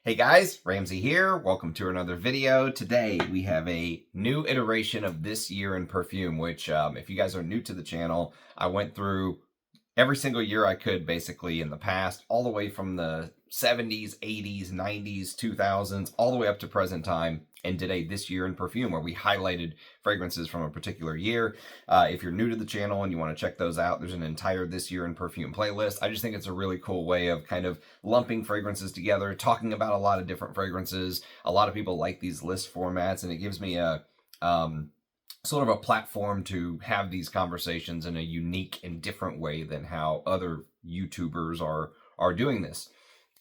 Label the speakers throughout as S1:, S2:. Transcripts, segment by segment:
S1: Hey guys, Ramsey here. Welcome to another video. Today we have a new iteration of This Year in Perfume, which if you guys are new to the channel, I went through every single year I could basically in the past, all the way from the 70s, 80s, 90s, 2000s, all the way up to present time, and did a This Year in Perfume where we highlighted fragrances from a particular year. If you're new to the channel and you want to check those out, there's an entire This Year in Perfume playlist. I just think it's a really cool way of kind of lumping fragrances together, talking about a lot of different fragrances. A lot of people like these list formats, and it gives me a sort of a platform to have these conversations in a unique and different way than how other YouTubers are doing this.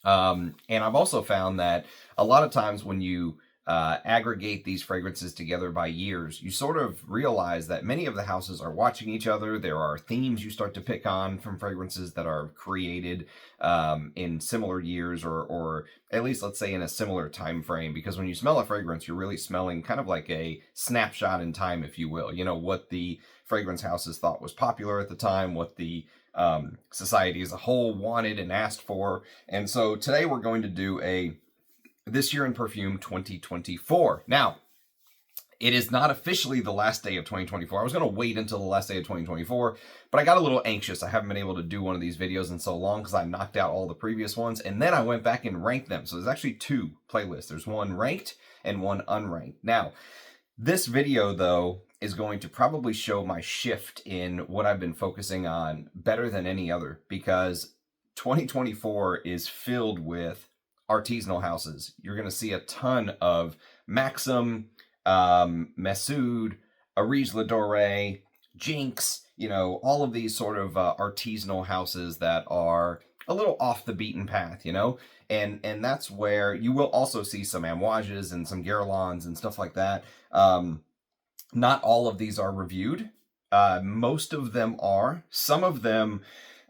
S1: And I've also found that a lot of times when you aggregate these fragrances together by years, you sort of realize that many of the houses are watching each other. There are themes you start to pick on from fragrances that are created in similar years, or at least let's say in a similar time frame, because when you smell a fragrance, you're really smelling kind of like a snapshot in time, if you will. You know, what the fragrance houses thought was popular at the time, what the society as a whole wanted and asked for. And so today we're going to do a This Year in Perfume 2024. Now, it is not officially the last day of 2024. I was going to wait until the last day of 2024, but I got a little anxious. I haven't been able to do one of these videos in so long because I knocked out all the previous ones, and then I went back and ranked them. So there's actually two playlists. There's one ranked and one unranked. Now, this video, though, is going to probably show my shift in what I've been focusing on better than any other, because 2024 is filled with artisanal houses. You're going to see a ton of Maxim, MesOud, Areej Dore, Jinx, you know, all of these sort of artisanal houses that are a little off the beaten path, you know, and that's where you will also see some Amouages and some Guerlains and stuff like that. Not all of these are reviewed. Most of them are. Some of them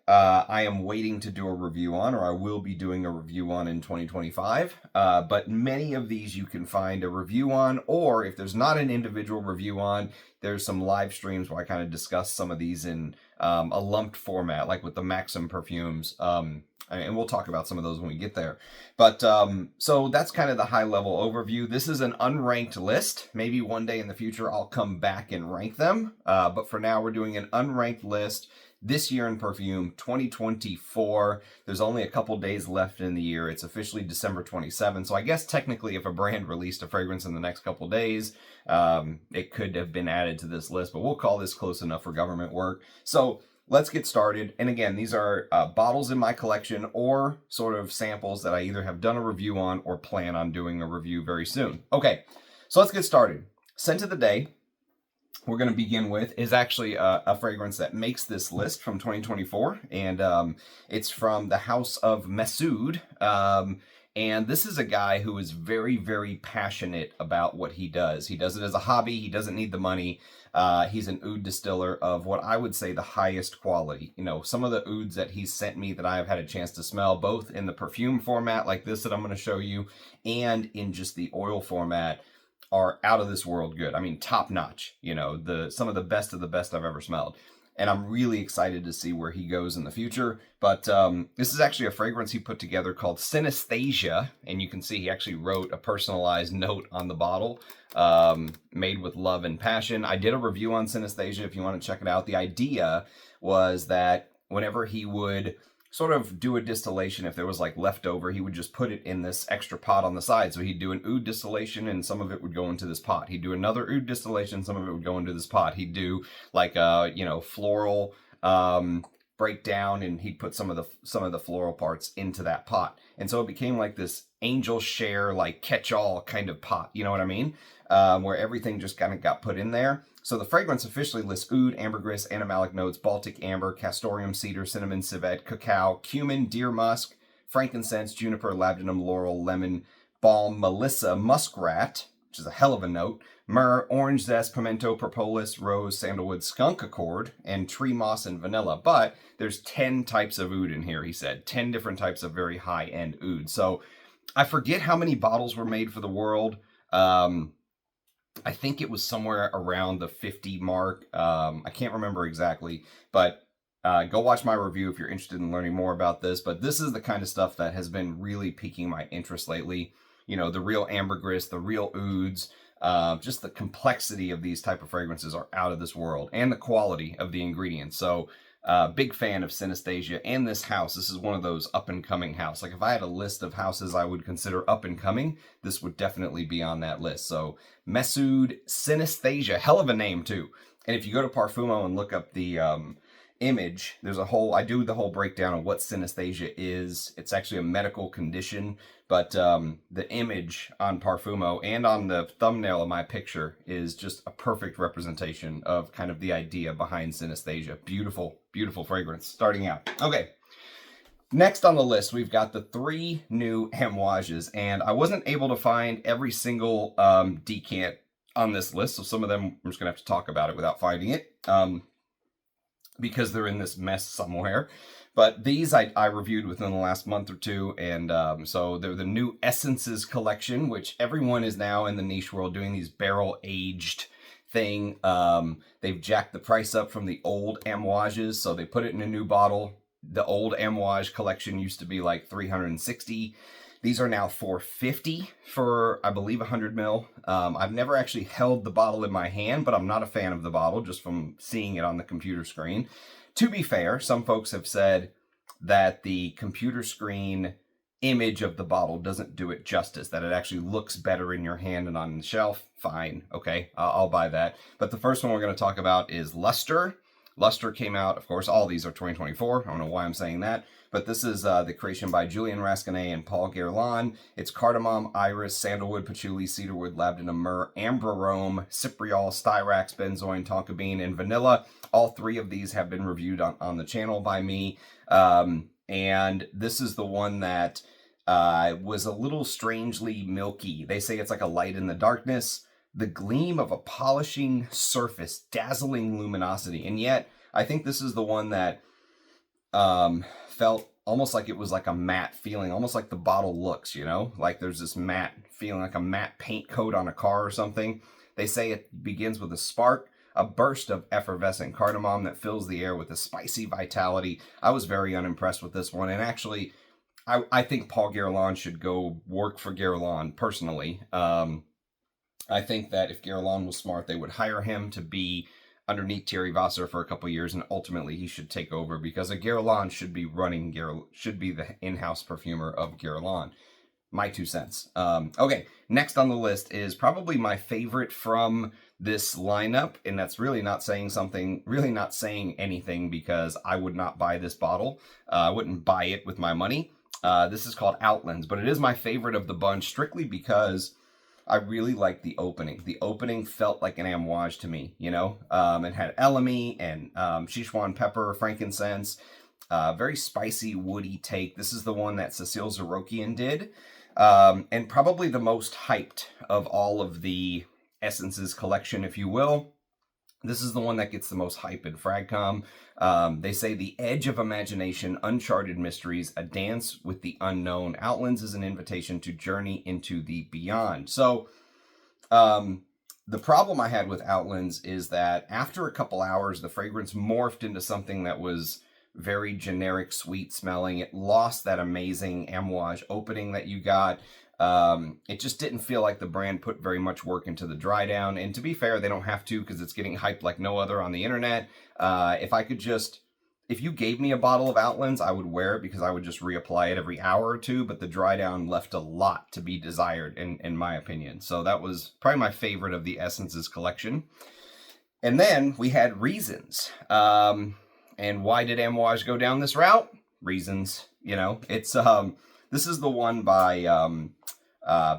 S1: I am waiting to do a review on, or I will be doing a review on in 2025. But many of these you can find a review on, or if there's not an individual review on, there's some live streams where I kind of discuss some of these in a lumped format, like with the Maxim perfumes. And we'll talk about some of those when we get there. But so that's kind of the high level overview. This is an unranked list. Maybe one day in the future I'll come back and rank them. But for now, we're doing an unranked list. This Year in Perfume 2024. There's only a couple days left in the year. It's officially December 27th. So I guess technically if a brand released a fragrance in the next couple days, it could have been added to this list, but we'll call this close enough for government work. So let's get started. And again, these are bottles in my collection or sort of samples that I either have done a review on or plan on doing a review very soon. Okay, so let's get started. Scent of the day we're going to begin with is actually a fragrance that makes this list from 2024, and it's from the house of MesOud. And this is a guy who is very, very passionate about what he does. He does it as a hobby. He doesn't need the money. He's an oud distiller of what I would say the highest quality. You know, some of the ouds that he's sent me that I have had a chance to smell, both in the perfume format like this that I'm going to show you, and in just the oil format, are out of this world good. I mean, top notch, you know, some of the best I've ever smelled. And I'm really excited to see where he goes in the future. But this is actually a fragrance he put together called Synesthesia. And you can see he actually wrote a personalized note on the bottle, made with love and passion. I did a review on Synesthesia if you want to check it out. The idea was that whenever he would sort of do a distillation, if there was like leftover, he would just put it in this extra pot on the side. So he'd do an oud distillation and some of it would go into this pot. He'd do another oud distillation, some of it would go into this pot. He'd do like a, you know, floral breakdown, and he'd put some of the floral parts into that pot. And so it became like this angel share, like catch-all kind of pot, you know what I mean? Where everything just kind of got put in there. So the fragrance officially lists oud, ambergris, animalic notes, Baltic amber, castoreum, cedar, cinnamon, civet, cacao, cumin, deer musk, frankincense, juniper, labdanum, laurel, lemon, balm, melissa, muskrat, which is a hell of a note, myrrh, orange zest, pimento, propolis, rose, sandalwood, skunk accord, and tree moss and vanilla. But there's 10 types of oud in here, he said. 10 different types of very high-end oud. So I forget how many bottles were made for the world. I think it was somewhere around the 50 mark. I can't remember exactly, but go watch my review if you're interested in learning more about this. But this is the kind of stuff that has been really piquing my interest lately. You know, the real ambergris, the real ouds, just the complexity of these type of fragrances are out of this world, and the quality of the ingredients. So big fan of Synesthesia and this house. This is one of those up-and-coming house. Like if I had a list of houses I would consider up-and-coming, this would definitely be on that list. So MesOud Synesthesia, hell of a name too. And if you go to Parfumo and look up the image, there's a whole, I do the whole breakdown of what synesthesia is. It's actually a medical condition, but the image on Parfumo and on the thumbnail of my picture is just a perfect representation of kind of the idea behind synesthesia. Beautiful, beautiful fragrance starting out. Okay, next on the list, we've got the 3 new Amouages, and I wasn't able to find every single decant on this list, so some of them I'm just gonna have to talk about it without finding it. Because they're in this mess somewhere. But these I reviewed within the last month or two, and so they're the new Essences collection, which everyone is now in the niche world doing these barrel-aged thing. They've jacked the price up from the old Amouages, so they put it in a new bottle. The old Amouage collection used to be like $360. These are now $450 for, I believe, 100 ml. I've never actually held the bottle in my hand, but I'm not a fan of the bottle just from seeing it on the computer screen. To be fair, some folks have said that the computer screen image of the bottle doesn't do it justice, that it actually looks better in your hand and on the shelf. Fine, okay, I'll buy that. But the first one we're going to talk about is Lustre. Lustre came out, of course, all these are 2024. I don't know why I'm saying that. But this is the creation by Julien Rasquinet and Paul Guerlain. It's cardamom, iris, sandalwood, patchouli, cedarwood, labdanum, myrrh, amber arome, cypriol, styrax, benzoin, tonka bean, and vanilla. All 3 of these have been reviewed on the channel by me. And this is the one that was a little strangely milky. They say it's like a light in the darkness. The gleam of a polishing surface, dazzling luminosity. And yet, I think this is the one that felt almost like it was like a matte feeling, almost like the bottle looks, you know? Like there's this matte feeling, like a matte paint coat on a car or something. They say it begins with a spark, a burst of effervescent cardamom that fills the air with a spicy vitality. I was very unimpressed with this one, and actually, I think Paul Guerlain should go work for Guerlain, personally. I think that if Guerlain was smart, they would hire him to be underneath Thierry Vasser for a couple years, and ultimately he should take over, because a Guerlain should be the in-house perfumer of Guerlain. My 2 cents. Okay, next on the list is probably my favorite from this lineup, and that's really not saying anything, because I would not buy this bottle. I wouldn't buy it with my money. This is called Outlands, but it is my favorite of the bunch strictly because I really like the opening. The opening felt like an Amouage to me, you know? It had elemi and Sichuan pepper, frankincense, very spicy, woody take. This is the one that Cecile Zarokian did, and probably the most hyped of all of the Essences collection, if you will. This is the one that gets the most hype in Fragcom. They say the edge of imagination, uncharted mysteries, a dance with the unknown. Outlands is an invitation to journey into the beyond. So the problem I had with Outlands is that after a couple hours, the fragrance morphed into something that was very generic, sweet smelling. It lost that amazing Amouage opening that you got. It just didn't feel like the brand put very much work into the dry down. And to be fair, they don't have to, because it's getting hyped like no other on the internet. If you gave me a bottle of Outlands, I would wear it because I would just reapply it every hour or two, but the dry down left a lot to be desired in my opinion. So that was probably my favorite of the Essences collection. And then we had Reasons. And why did Amouage go down this route? Reasons, you know. It's this is the one by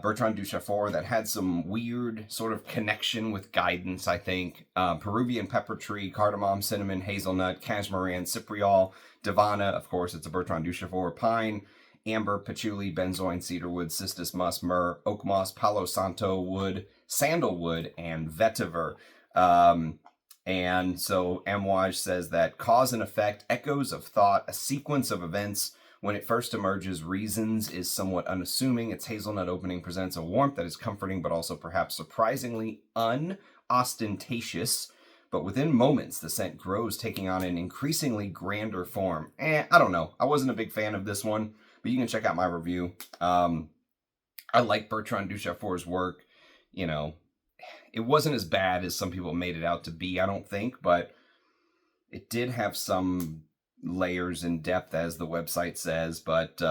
S1: Bertrand Duchaufour that had some weird sort of connection with guidance, I think. Peruvian pepper tree, cardamom, cinnamon, hazelnut, casmaran, cypriol, divana, of course, it's a Bertrand Duchaufour, pine, amber, patchouli, benzoin, cedarwood, cistus musk, myrrh, oak moss, palo santo wood, sandalwood, and vetiver. And so Amouage says that cause and effect, echoes of thought, a sequence of events. When it first emerges, Reasons is somewhat unassuming. Its hazelnut opening presents a warmth that is comforting, but also perhaps surprisingly unostentatious. but within moments, the scent grows, taking on an increasingly grander form. I don't know. I wasn't a big fan of this one, but you can check out my review. I like Bertrand Duchaufour's work. You know, it wasn't as bad as some people made it out to be, I don't think, but it did have some layers in depth, as the website says, but,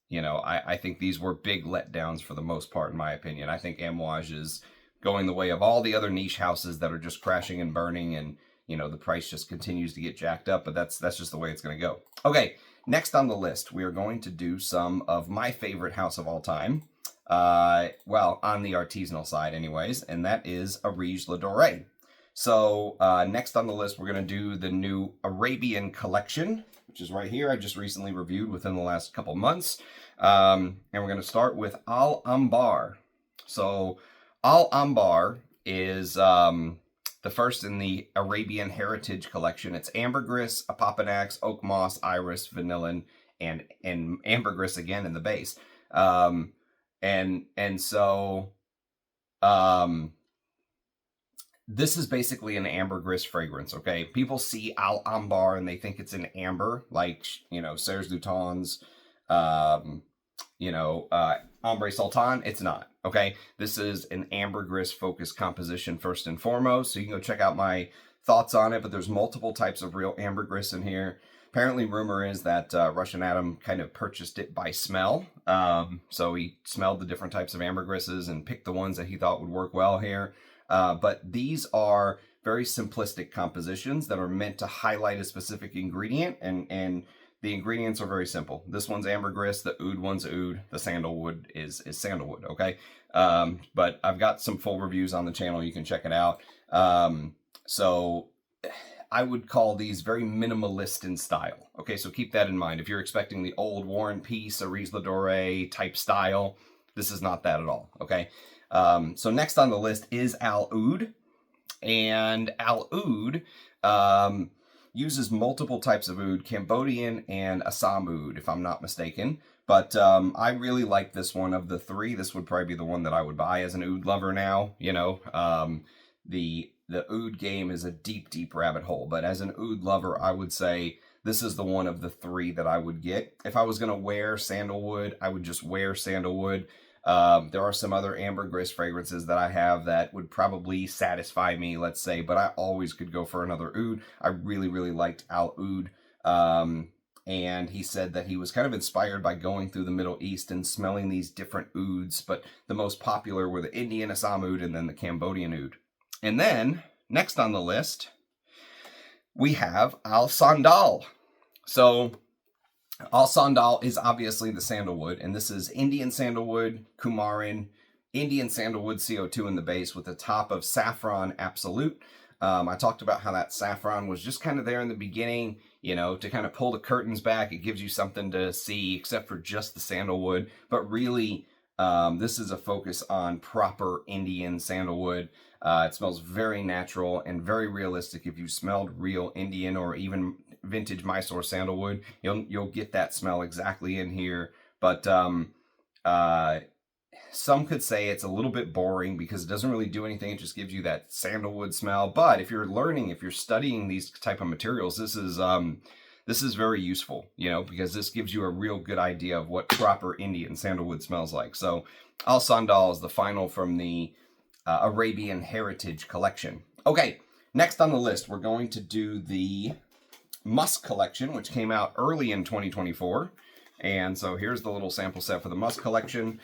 S1: you know, I think these were big letdowns for the most part, in my opinion. I think Amouage is going the way of all the other niche houses that are just crashing and burning, and, you know, the price just continues to get jacked up, but that's just the way it's going to go. Okay, next on the list, we are going to do some of my favorite house of all time. Well, on the artisanal side anyways, and that is Areej Dore. So, next on the list, we're going to do the new Arabian collection, which is right here. I just recently reviewed within the last couple months. And we're going to start with Ambar. So, Ambar is the first in the Arabian Heritage Collection. It's ambergris, apopanax, oak moss, iris, vanillin, and ambergris again in the base. This is basically an ambergris fragrance, okay? People see Ambar and they think it's an amber, like, you know, Serge Lutens, Ambre Sultan. It's not, okay? This is an ambergris focused composition first and foremost, so you can go check out my thoughts on it, but there's multiple types of real ambergris in here. Apparently, rumor is that Russian Adam kind of purchased it by smell. So he smelled the different types of ambergrisses and picked the ones that he thought would work well here. But these are very simplistic compositions that are meant to highlight a specific ingredient, and the ingredients are very simple. This one's ambergris, the oud one's oud, the sandalwood is sandalwood, okay? But I've got some full reviews on the channel. You can check it out. So I would call these very minimalist in style. Okay, so keep that in mind. If you're expecting the old War and Peace, Areej Dore type style, this is not that at all, okay? So next on the list is Oud. And Oud uses multiple types of oud, Cambodian and Assam oud, if I'm not mistaken. But I really like this one of the three. This would probably be the one that I would buy as an oud lover now, you know. The oud game is a deep, deep rabbit hole. But as an oud lover, I would say this is the one of the three that I would get. If I was going to wear sandalwood, I would just wear sandalwood. There are some other ambergris fragrances that I have that would probably satisfy me, let's say, but I always could go for another oud. I really, really liked Oud. And he said that he was kind of inspired by going through the Middle East and smelling these different ouds, but the most popular were the Indian Assam oud and then the Cambodian oud. And then, next on the list, we have Sandal. So, Sandal is obviously the sandalwood, and this is Indian sandalwood, coumarin, Indian sandalwood CO2 in the base with a top of saffron absolute. I talked about how that saffron was just kind of there in the beginning, you know, to kind of pull the curtains back. It gives you something to see except for just the sandalwood, but really this is a focus on proper Indian sandalwood. It smells very natural and very realistic. If you smelled real Indian or even vintage Mysore sandalwood, you'll get that smell exactly in here. But some could say it's a little bit boring because it doesn't really do anything. It just gives you that sandalwood smell. But if you're learning, if you're studying these type of materials, this is very useful, you know, because this gives you a real good idea of what proper Indian sandalwood smells like. So Sandal is the final from the Arabian Heritage Collection. Okay, next on the list, we're going to do the Musk Collection, which came out early in 2024. And so here's the little sample set for the Musk Collection.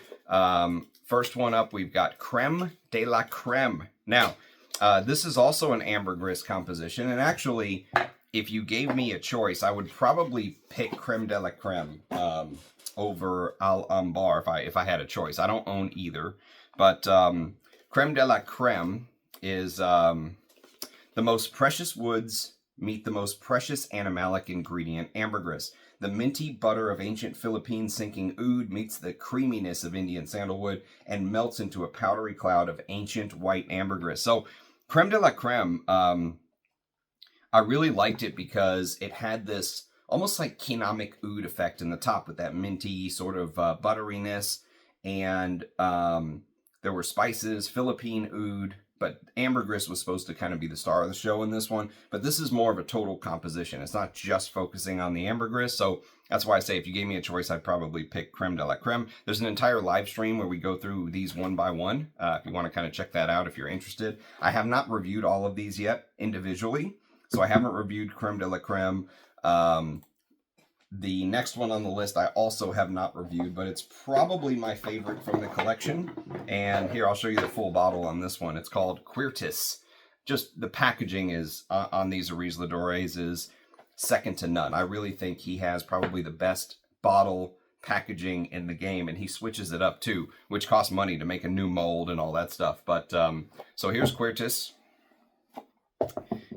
S1: First one up, we've got Creme de la Creme. Now, this is also an ambergris composition, and actually, if you gave me a choice, I would probably pick Creme de la Creme over Ambar if I had a choice. I don't own either, but Creme de la Creme is the most precious woods meet the most precious animalic ingredient, ambergris. The minty butter of ancient Philippine sinking oud meets the creaminess of Indian sandalwood and melts into a powdery cloud of ancient white ambergris. So Creme de la Creme, I really liked it because it had this almost like kinomic oud effect in the top with that minty sort of butteriness. And there were spices, Philippine oud, but ambergris was supposed to kind of be the star of the show in this one. But this is more of a total composition. It's not just focusing on the ambergris. So that's why I say if you gave me a choice, I'd probably pick Creme de la Creme. There's an entire live stream where we go through these one by one. If you want to kind of check that out if you're interested. I have not reviewed all of these yet individually. So I haven't reviewed Creme de la Creme. The next one on the list I also have not reviewed, but it's probably my favorite from the collection. And here, I'll show you the full bottle on this one. It's called Cuirtis. Just the packaging is on these Areej Dores is second to none. I really think he has probably the best bottle packaging in the game, and he switches it up too, which costs money to make a new mold and all that stuff. But so here's Cuirtis.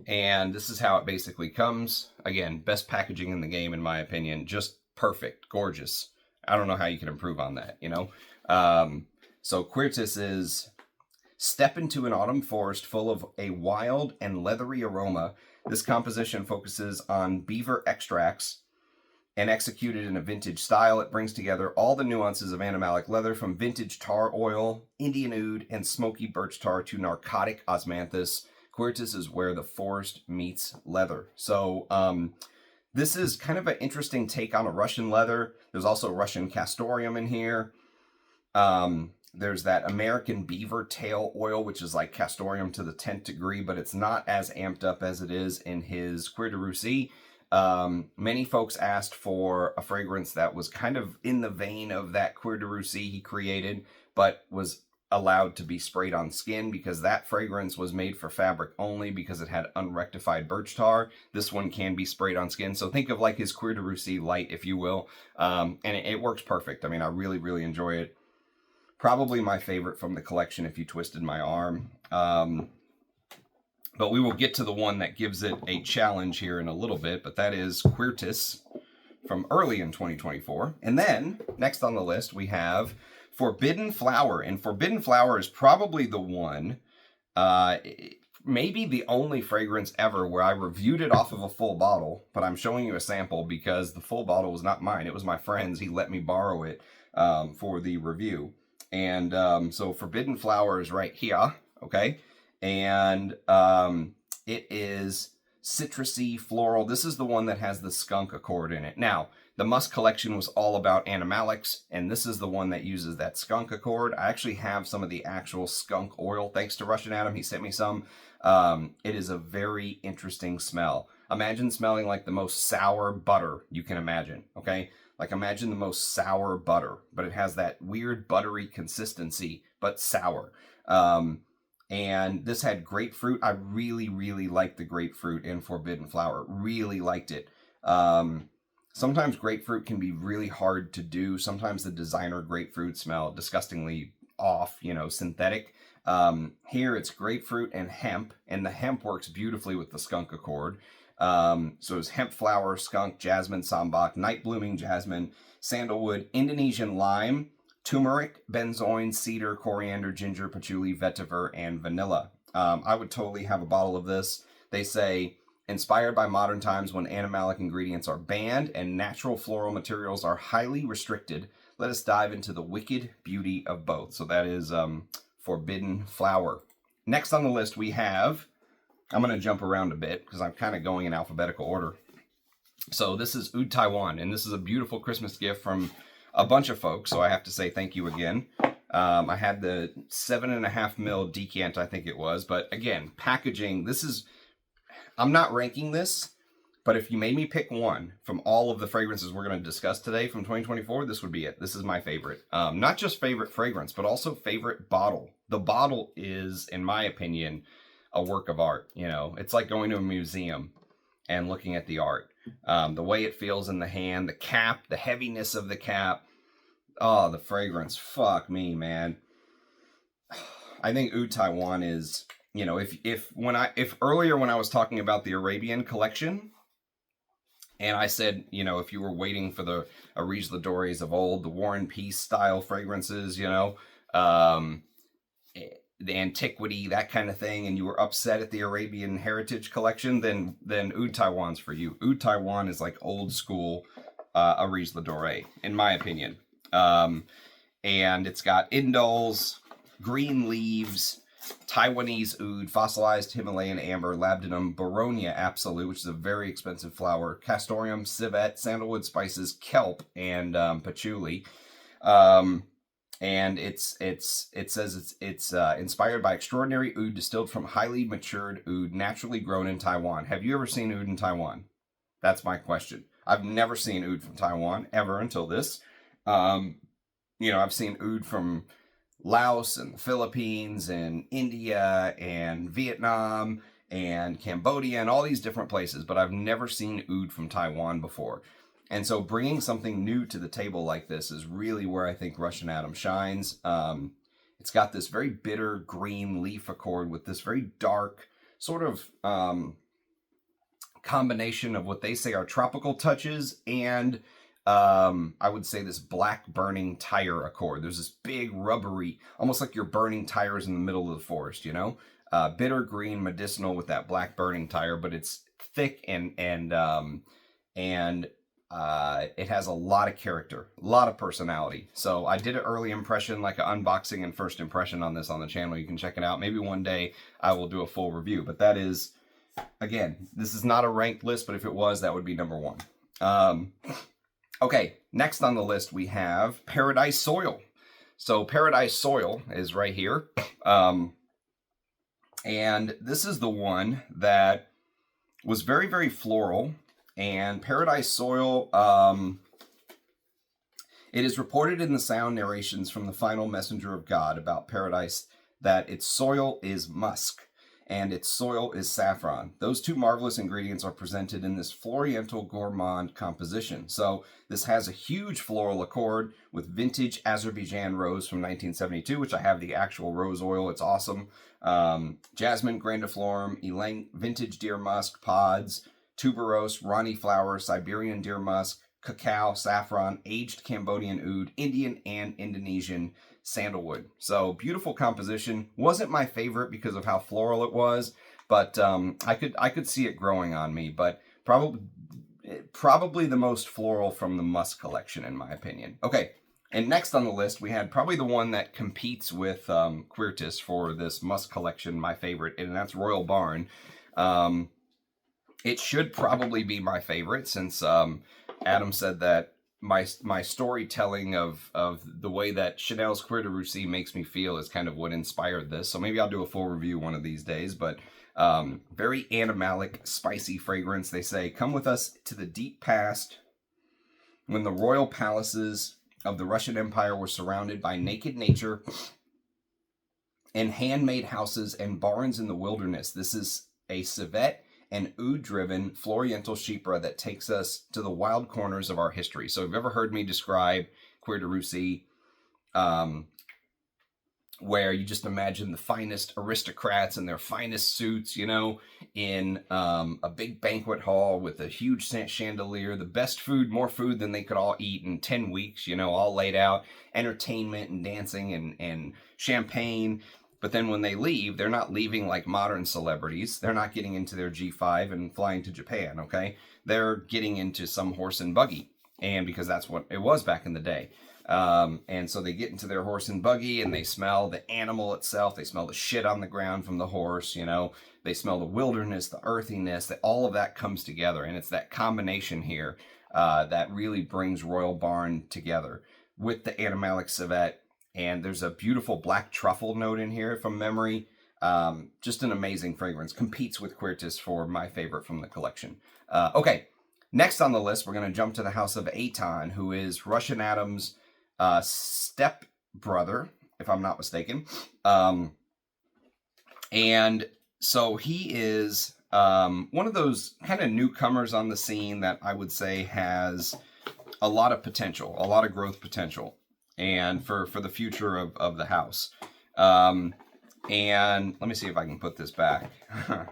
S1: And this is how it basically comes. Again, best packaging in the game, in my opinion. Just perfect, gorgeous. I don't know how you can improve on that, you know? So Cuirtis is, step into an autumn forest full of a wild and leathery aroma. This composition focuses on beaver extracts and executed in a vintage style. It brings together all the nuances of animalic leather, from vintage tar oil, Indian oud, and smoky birch tar to narcotic osmanthus. Cuirtis is where the forest meets leather. So this is kind of an interesting take on a Russian leather. There's also Russian castoreum in here. There's that American beaver tail oil, which is like castoreum to the 10th degree, but it's not as amped up as it is in his Cuir de Russie. Many folks asked for a fragrance that was kind of in the vein of that Cuir de Russie he created, but was allowed to be sprayed on skin, because that fragrance was made for fabric only because it had unrectified birch tar. This one can be sprayed on skin. So think of like his Cuir de Russie light, if you will. And it works perfect. I mean, I really, really enjoy it. Probably my favorite from the collection if you twisted my arm. But we will get to the one that gives it a challenge here in a little bit, but that is Cuirtis from early in 2024. And then next on the list, we have Forbidden Flower. And Forbidden Flower is probably the one, maybe the only fragrance ever where I reviewed it off of a full bottle, but I'm showing you a sample because the full bottle was not mine. It was my friend's. He let me borrow it for the review. And so Forbidden Flower is right here, okay? And it is citrusy, floral. This is the one that has the skunk accord in it. Now, the Musk collection was all about animalics, and this is the one that uses that skunk accord. I actually have some of the actual skunk oil, thanks to Russian Adam. He sent me some. It is a very interesting smell. Imagine smelling like the most sour butter you can imagine, okay? Like imagine the most sour butter, but it has that weird buttery consistency, but sour. And this had grapefruit. I really, really liked the grapefruit in Forbidden Flower. Really liked it. Sometimes grapefruit can be really hard to do. Sometimes the designer grapefruit smell disgustingly off, you know, synthetic. Here it's grapefruit and hemp, and the hemp works beautifully with the skunk accord. So it's hemp flower, skunk, jasmine, sambac, night blooming jasmine, sandalwood, Indonesian lime, turmeric, benzoin, cedar, coriander, ginger, patchouli, vetiver, and vanilla. I would totally have a bottle of this. They say, inspired by modern times when animalic ingredients are banned and natural floral materials are highly restricted, let us dive into the wicked beauty of both. So that is Forbidden Flower. Next on the list we have, I'm going to jump around a bit because I'm kind of going in alphabetical order. So this is Oud Taiwan, and this is a beautiful Christmas gift from a bunch of folks, so I have to say thank you again. I had the 7.5 ml decant, I think it was, but again, packaging, this is, I'm not ranking this, but if you made me pick one from all of the fragrances we're going to discuss today from 2024, this would be it. This is my favorite. Not just favorite fragrance, but also favorite bottle. The bottle is, in my opinion, a work of art. You know, it's like going to a museum and looking at the art. The way it feels in the hand, the cap, the heaviness of the cap. Oh, the fragrance. Fuck me, man. I think Oud Taiwan is, you know, if earlier when I was talking about the Arabian collection, and I said, you know, if you were waiting for the Areej Dores of old, the War and Peace style fragrances, you know, the antiquity, that kind of thing, and you were upset at the Arabian Heritage collection, then Oud Taiwan's for you. Oud Taiwan is like old school Areej Dore, in my opinion. And it's got indoles, green leaves, Taiwanese oud, fossilized Himalayan amber, labdanum, boronia absolute, which is a very expensive flower, castoreum, civet, sandalwood spices, kelp, and patchouli. And it says it's inspired by extraordinary oud distilled from highly matured oud naturally grown in Taiwan. Have you ever seen oud in Taiwan? That's my question. I've never seen oud from Taiwan ever until this. I've seen oud from Laos and the Philippines and India and Vietnam and Cambodia and all these different places, but I've never seen oud from Taiwan before. And so bringing something new to the table like this is really where I think Russian Atom shines. It's got this very bitter green leaf accord with this very dark sort of combination of what they say are tropical touches and I would say this black burning tire accord. There's this big rubbery, almost like you're burning tires in the middle of the forest, bitter green medicinal with that black burning tire, but it's thick and it has a lot of character, a lot of personality. So I did an early impression, like an unboxing and first impression on this on the channel. You can check it out. Maybe one day I will do a full review, but that is, again, this is not a ranked list, but if it was, that would be number one. Okay, next on the list we have Paradise Soil. So Paradise Soil is right here. And this is the one that was very, very floral. And Paradise Soil, it is reported in the sound narrations from the final messenger of God about paradise that its soil is musk and its soil is saffron. Those two marvelous ingredients are presented in this floriental gourmand composition. So this has a huge floral accord with vintage Azerbaijan rose from 1972, which I have the actual rose oil. It's awesome. Jasmine grandiflorum, ylang vintage deer musk pods, tuberose, Rani flower, Siberian deer musk, cacao, saffron, aged Cambodian oud, Indian and Indonesian sandalwood. So beautiful composition. Wasn't my favorite because of how floral it was, but I could see it growing on me. But probably the most floral from the musk collection, in my opinion. Okay, and next on the list we had probably the one that competes with Cuirtis for this musk collection, my favorite, and that's Royal Barn. It should probably be my favorite since Adam said that my storytelling of the way that Chanel's Cuir de Russie makes me feel is kind of what inspired this. So maybe I'll do a full review one of these days. But very animalic, spicy fragrance. They say, come with us to the deep past when the royal palaces of the Russian Empire were surrounded by naked nature and handmade houses and barns in the wilderness. This is a civet and oud-driven Floriental chypre that takes us to the wild corners of our history. So if you've ever heard me describe Cuir de Russie, where you just imagine the finest aristocrats in their finest suits, in a big banquet hall with a huge chandelier, the best food, more food than they could all eat in 10 weeks, all laid out, entertainment and dancing and champagne. But then when they leave, they're not leaving like modern celebrities. They're not getting into their G5 and flying to Japan, okay? They're getting into some horse and buggy, and because that's what it was back in the day. And so they get into their horse and buggy, and they smell the animal itself. They smell the shit on the ground from the horse, They smell the wilderness, the earthiness, that all of that comes together. And it's that combination here that really brings Royal Barn together with the animalic civet. And there's a beautiful black truffle note in here from memory. Just an amazing fragrance. Competes with Cuirtis for my favorite from the collection. Okay, next on the list, we're going to jump to the house of ATon, who is Russian Atom's step brother, if I'm not mistaken. And so he is one of those kind of newcomers on the scene that I would say has a lot of potential, a lot of growth potential. And for the future of the house. And let me see if I can put this back. I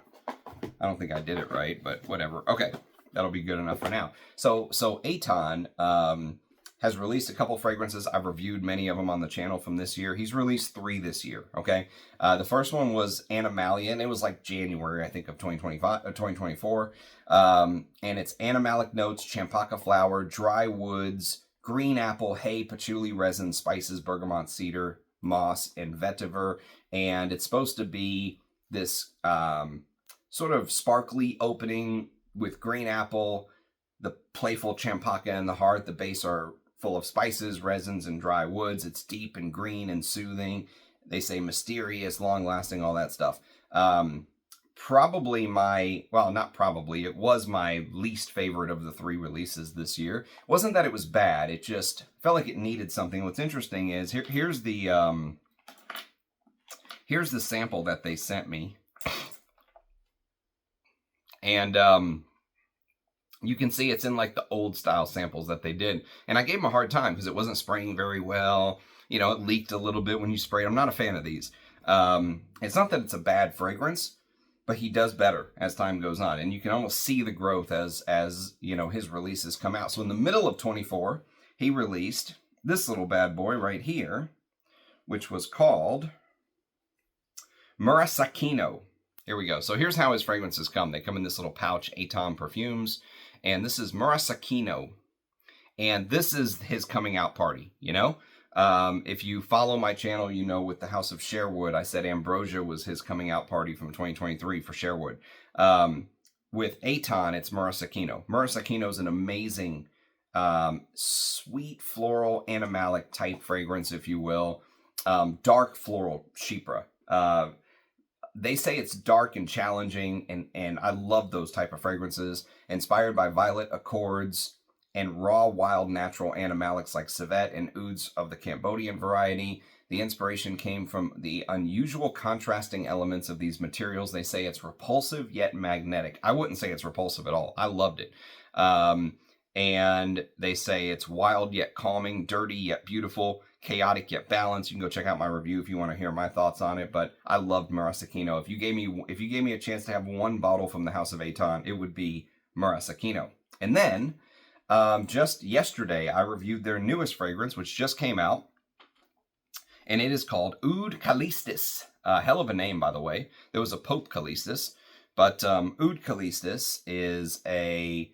S1: don't think I did it right, but whatever. Okay, that'll be good enough for now. So ATon has released a couple fragrances. I've reviewed many of them on the channel from this year. He's released 3 this year, okay? The first one was Animalia, and it was like January, I think, of 2024. And it's animalic notes, champaca flower, dry woods, green apple, hay, patchouli, resin, spices, bergamot, cedar, moss, and vetiver. And it's supposed to be this sort of sparkly opening with green apple, the playful champaca in the heart. The base are full of spices, resins, and dry woods. It's deep and green and soothing. They say mysterious, long-lasting, all that stuff. Probably it was my least favorite of the 3 releases this year. It wasn't that it was bad, it just felt like it needed something. What's interesting is, here's the sample that they sent me. And you can see it's in like the old style samples that they did. And I gave them a hard time because it wasn't spraying very well. You know, it leaked a little bit when you sprayed. I'm not a fan of these. It's not that it's a bad fragrance, but he does better as time goes on. And you can almost see the growth as you know, his releases come out. So in the middle of 24, he released this little bad boy right here, which was called Murasakino. Here we go. So here's how his fragrances come. They come in this little pouch, ATon Perfumes. And this is Murasakino. And this is his coming out party, you know? If you follow my channel, you know with the House of Sherwood, I said Ambrosia was his coming out party from 2023 for Sherwood. With ATon, it's Murasakino. Murasakino is an amazing, sweet floral animalic type fragrance, if you will. Dark floral chypre. They say it's dark and challenging, and I love those type of fragrances. Inspired by violet accords and raw, wild, natural animalics like civet and ouds of the Cambodian variety. The inspiration came from the unusual contrasting elements of these materials. They say it's repulsive yet magnetic. I wouldn't say it's repulsive at all. I loved it. And they say it's wild yet calming, dirty yet beautiful, chaotic yet balanced. You can go check out my review if you want to hear my thoughts on it. But I loved Murasakino. If you gave me a chance to have one bottle from the House of ATon, it would be Murasakino. And then just yesterday, I reviewed their newest fragrance, which just came out, and it is called Oud Callistus. Hell of a name, by the way. There was a Pope Callistus, but Oud Callistus is a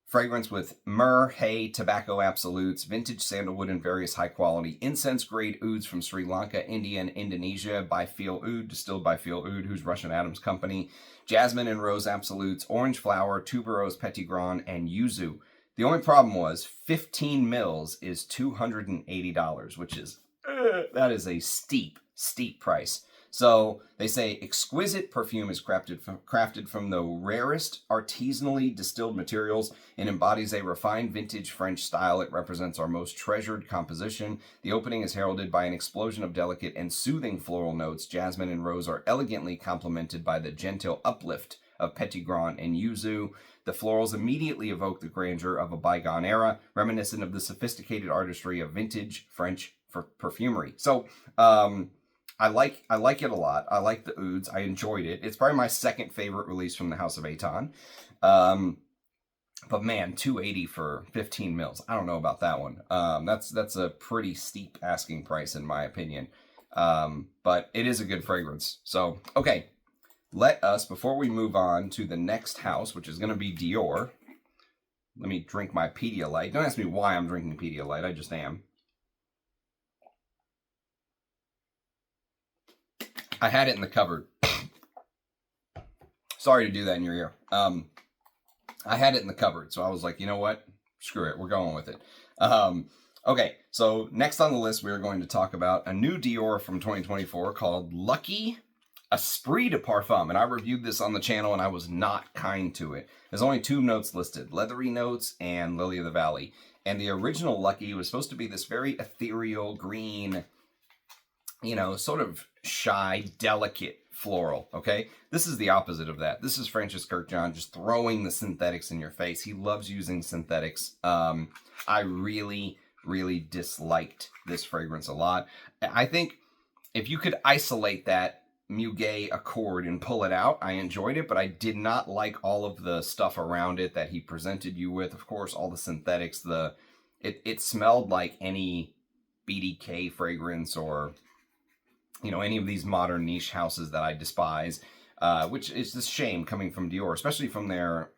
S1: fragrance with myrrh, hay, tobacco absolutes, vintage sandalwood, and various high-quality incense-grade ouds from Sri Lanka, India, and Indonesia by Feel Oud, distilled by Feel Oud, who's Russian Adams Company. Jasmine and rose absolutes, orange flower, tuberose, petitgrain, and yuzu. The only problem was 15 mils is $280, which is, that is a steep price. So they say exquisite perfume is crafted from the rarest artisanally distilled materials and embodies a refined vintage French style. It represents our most treasured composition. The opening is heralded by an explosion of delicate and soothing floral notes. Jasmine and rose are elegantly complemented by the gentle uplift of petitgrain and yuzu. The florals immediately evoke the grandeur of a bygone era, reminiscent of the sophisticated artistry of vintage French perfumery. So, I like it a lot. I like the ouds. I enjoyed it. It's probably my second favorite release from the House of ATon. But man, $280 for 15 mils. I don't know about that one. That's a pretty steep asking price in my opinion. But it is a good fragrance. So, okay. Let us, before we move on to the next house, which is going to be Dior. Let me drink my Pedialyte. Don't ask me why I'm drinking Pedialyte. I just am. I had it in the cupboard. Sorry to do that in your ear. I had it in the cupboard, so I was like, you know what? Screw it. We're going with it. Okay, so next on the list, we are going to talk about a new Dior from 2024 called Lucky Esprit de Parfum. And I reviewed this on the channel, and I was not kind to it. There's only 2 notes listed, leathery notes and Lily of the Valley. And the original Lucky was supposed to be this very ethereal green, you know, sort of shy, delicate floral, okay? This is the opposite of that. This is Francis Kirkjohn just throwing the synthetics in your face. He loves using synthetics. I really, really disliked this fragrance a lot. I think if you could isolate that Muguet accord and pull it out, I enjoyed it, but I did not like all of the stuff around it that he presented you with. Of course, all the synthetics, it smelled like any BDK fragrance or, you know, any of these modern niche houses that I despise, which is a shame coming from Dior, especially from their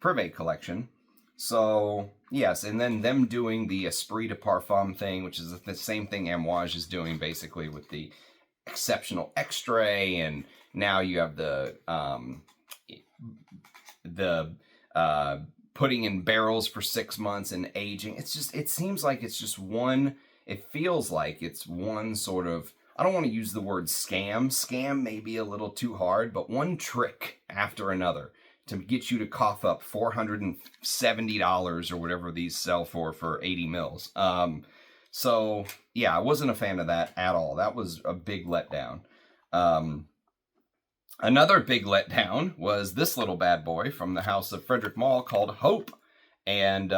S1: Privé collection. So, Yes, and then them doing the Esprit de Parfum thing, which is the same thing Amouage is doing basically with the exceptional Extrait, and now you have the putting in barrels for 6 months and aging. It's just, it seems like it's just one, it feels like it's one sort of, I don't want to use the word scam. Scam may be a little too hard, but one trick after another to get you to cough up $470 or whatever these sell for 80 mils. So yeah, I wasn't a fan of that at all. That was a big letdown. Another big letdown was this little bad boy from the house of Frederick Malle called Hope. And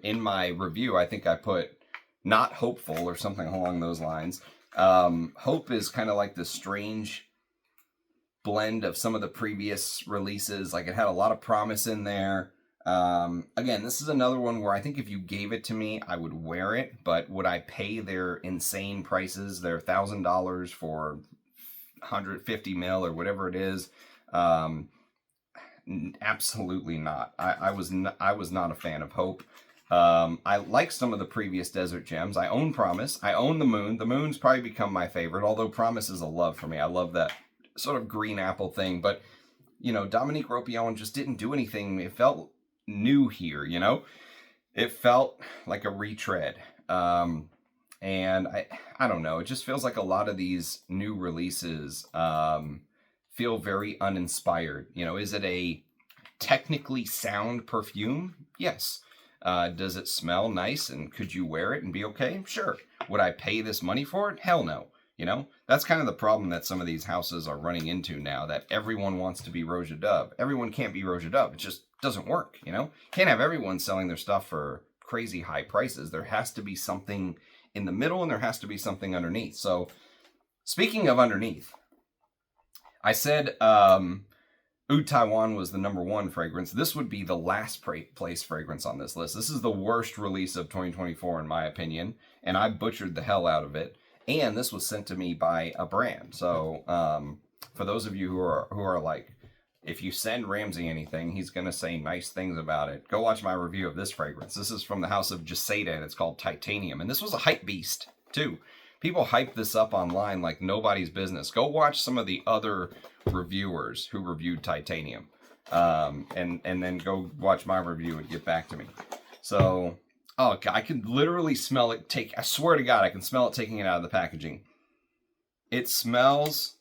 S1: in my review, I think I put not hopeful or something along those lines. Hope is kind of like the strange blend of some of the previous releases. Like, it had a lot of promise in there. Again, this is another one where I think if you gave it to me, I would wear it, but would I pay their insane prices, their $1,000 for 150 mil or whatever it is? Absolutely not. I was not a fan of Hope. I like some of the previous Desert Gems. I own Promise. I own the Moon. The Moon's probably become my favorite, although Promise is a love for me. I love that sort of green apple thing, but, you know, Dominique Ropillon just didn't do anything. It felt new here, you know? It felt like a retread. And I don't know, it just feels like a lot of these new releases feel very uninspired. You know, is it a technically sound perfume? Yes. Does it smell nice and could you wear it and be okay? Sure. Would I pay this money for it? Hell no. You know, that's kind of the problem that some of these houses are running into now, that everyone wants to be Roja Dove. Everyone can't be Roja Dove. It just doesn't work, you know? Can't have everyone selling their stuff for crazy high prices. There has to be something in the middle and there has to be something underneath. So, speaking of underneath, I said Oud Taiwan was the #1 fragrance. This would be the last place fragrance on this list. This is the worst release of 2024 in my opinion, and I butchered the hell out of it. And this was sent to me by a brand. So for those of you who are like, if you send Ramsey anything, he's going to say nice things about it. Go watch my review of this fragrance. This is from the house of Jaseda, and it's called Titanium. And this was a hype beast, too. People hype this up online like nobody's business. Go watch some of the other reviewers who reviewed Titanium. And then go watch my review and get back to me. So, oh, God, I can literally smell it. I swear to God, I can smell it taking it out of the packaging. It smells,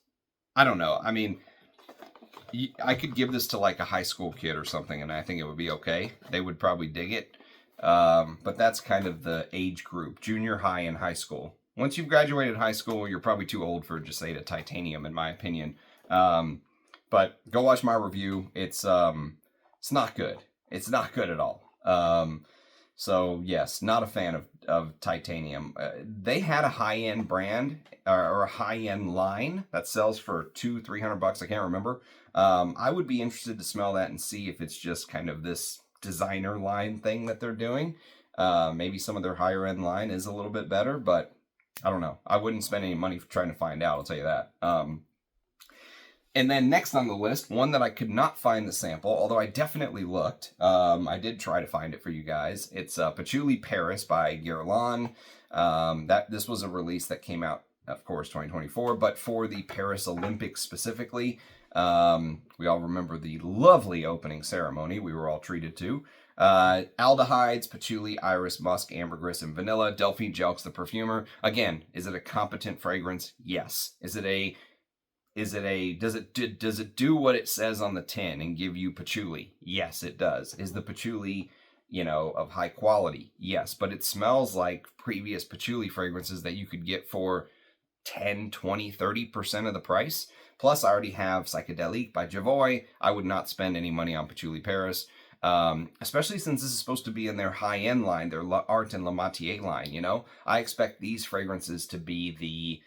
S1: I don't know. I mean, I could give this to like a high school kid or something, and I think it would be okay. They would probably dig it. But that's kind of the age group, junior high and high school. Once you've graduated high school, you're probably too old for Jaseda Titanium, in my opinion. But go watch my review. It's not good. It's not good at all. So yes, not a fan of Titanium. They had a high-end brand or a high-end line that sells for $200-300. I can't remember. I would be interested to smell that and see if it's just kind of this designer line thing that they're doing. Maybe some of their higher end line is a little bit better, but I don't know. I wouldn't spend any money trying to find out, I'll tell you that. And then next on the list, one that I could not find the sample, although I definitely looked. I did try to find it for you guys. It's Patchouli Paris by Guerlain. This was a release that came out, of course, 2024, but for the Paris Olympics specifically. We all remember the lovely opening ceremony we were all treated to. Aldehydes, patchouli, iris, musk, ambergris, and vanilla. Delphine Jelks, the perfumer. Again, is it a competent fragrance? Yes. Does it do what it says on the tin and give you patchouli? Yes, it does. Is the patchouli, you know, of high quality? Yes, but it smells like previous patchouli fragrances that you could get for 10, 20, 30% of the price. Plus, I already have Psychedelique by Javoy. I would not spend any money on Patchouli Paris, especially since this is supposed to be in their high-end line, their Art and La Matière line, you know? I expect these fragrances to be the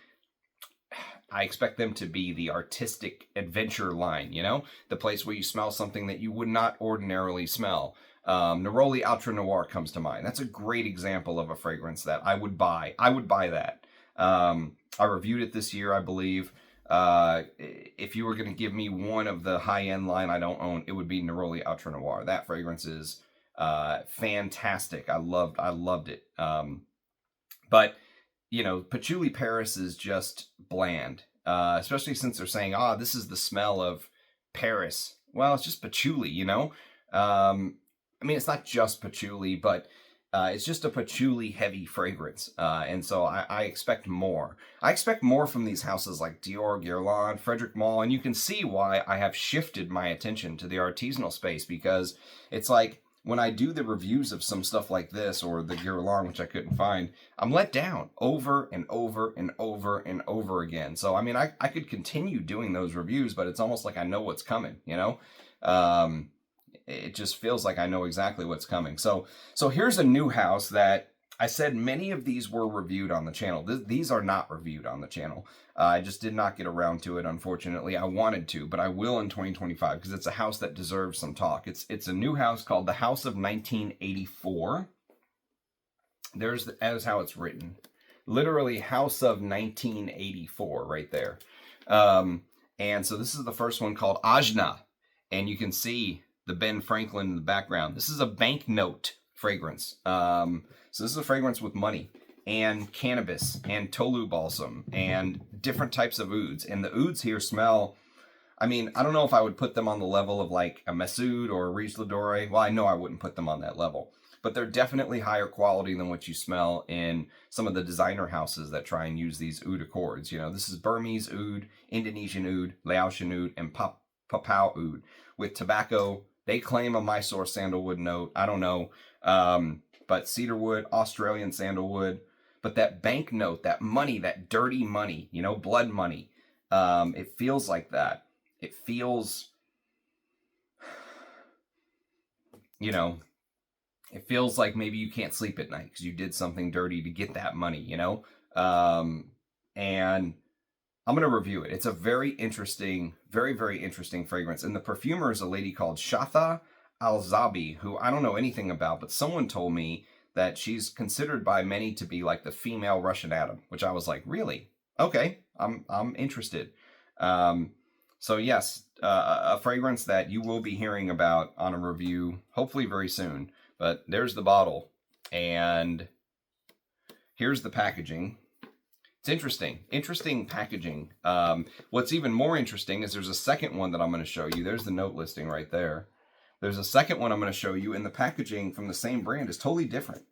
S1: artistic adventure line, you know? The place where you smell something that you would not ordinarily smell. Neroli Ultra Noir comes to mind. That's a great example of a fragrance that I would buy. I would buy that. I reviewed it this year, I believe. If you were going to give me one of the high-end line I don't own, it would be Neroli Ultra Noir. That fragrance is Fantastic. I loved it. But you know, Patchouli Paris is just bland, especially since they're saying, "Ah, this is the smell of Paris." Well, it's just patchouli, you know. I mean, it's not just patchouli, but it's just a patchouli heavy fragrance, and so I expect more. I expect more from these houses like Dior, Guerlain, Frederic Malle, and you can see why I have shifted my attention to the artisanal space, because it's like, when I do the reviews of some stuff like this, or the Guerlain, which I couldn't find, I'm let down over and over and over and over again. So, I mean, I could continue doing those reviews, but it's almost like I know what's coming, you know? It just feels like I know exactly what's coming. So here's a new house that I said many of these were reviewed on the channel. These are not reviewed on the channel. I just did not get around to it, unfortunately. I wanted to, but I will in 2025, because it's a house that deserves some talk. It's a new house called the House of 1984. That's how it's written. Literally, House of 1984 right there. And so this is the first one, called Ajna. And you can see the Ben Franklin in the background. This is a banknote fragrance. So this is a fragrance with money and cannabis and tolu balsam and different types of ouds. And the ouds here smell, I mean, I don't know if I would put them on the level of like a MesOud or a Areej Dore. Well, I know I wouldn't put them on that level, but they're definitely higher quality than what you smell in some of the designer houses that try and use these oud accords. You know, this is Burmese oud, Indonesian oud, Laotian oud, and Papau oud with tobacco. They claim a Mysore sandalwood note. I don't know. But cedarwood, Australian sandalwood. But that banknote, that money, that dirty money, you know, blood money, it feels like that. It feels, you know, it feels like maybe you can't sleep at night because you did something dirty to get that money, you know? And I'm going to review it. It's a very interesting, very, very interesting fragrance. And the perfumer is a lady called Shatha Alzabi, who I don't know anything about, but someone told me that she's considered by many to be like the female Russian Atom, which I was like, really? Okay, I'm interested. So yes, a fragrance that you will be hearing about on a review, hopefully very soon. But there's the bottle, and here's the packaging. It's interesting packaging. What's even more interesting is there's a second one that I'm going to show you. There's the note listing right there. There's a second one I'm going to show you, and the packaging from the same brand is totally different.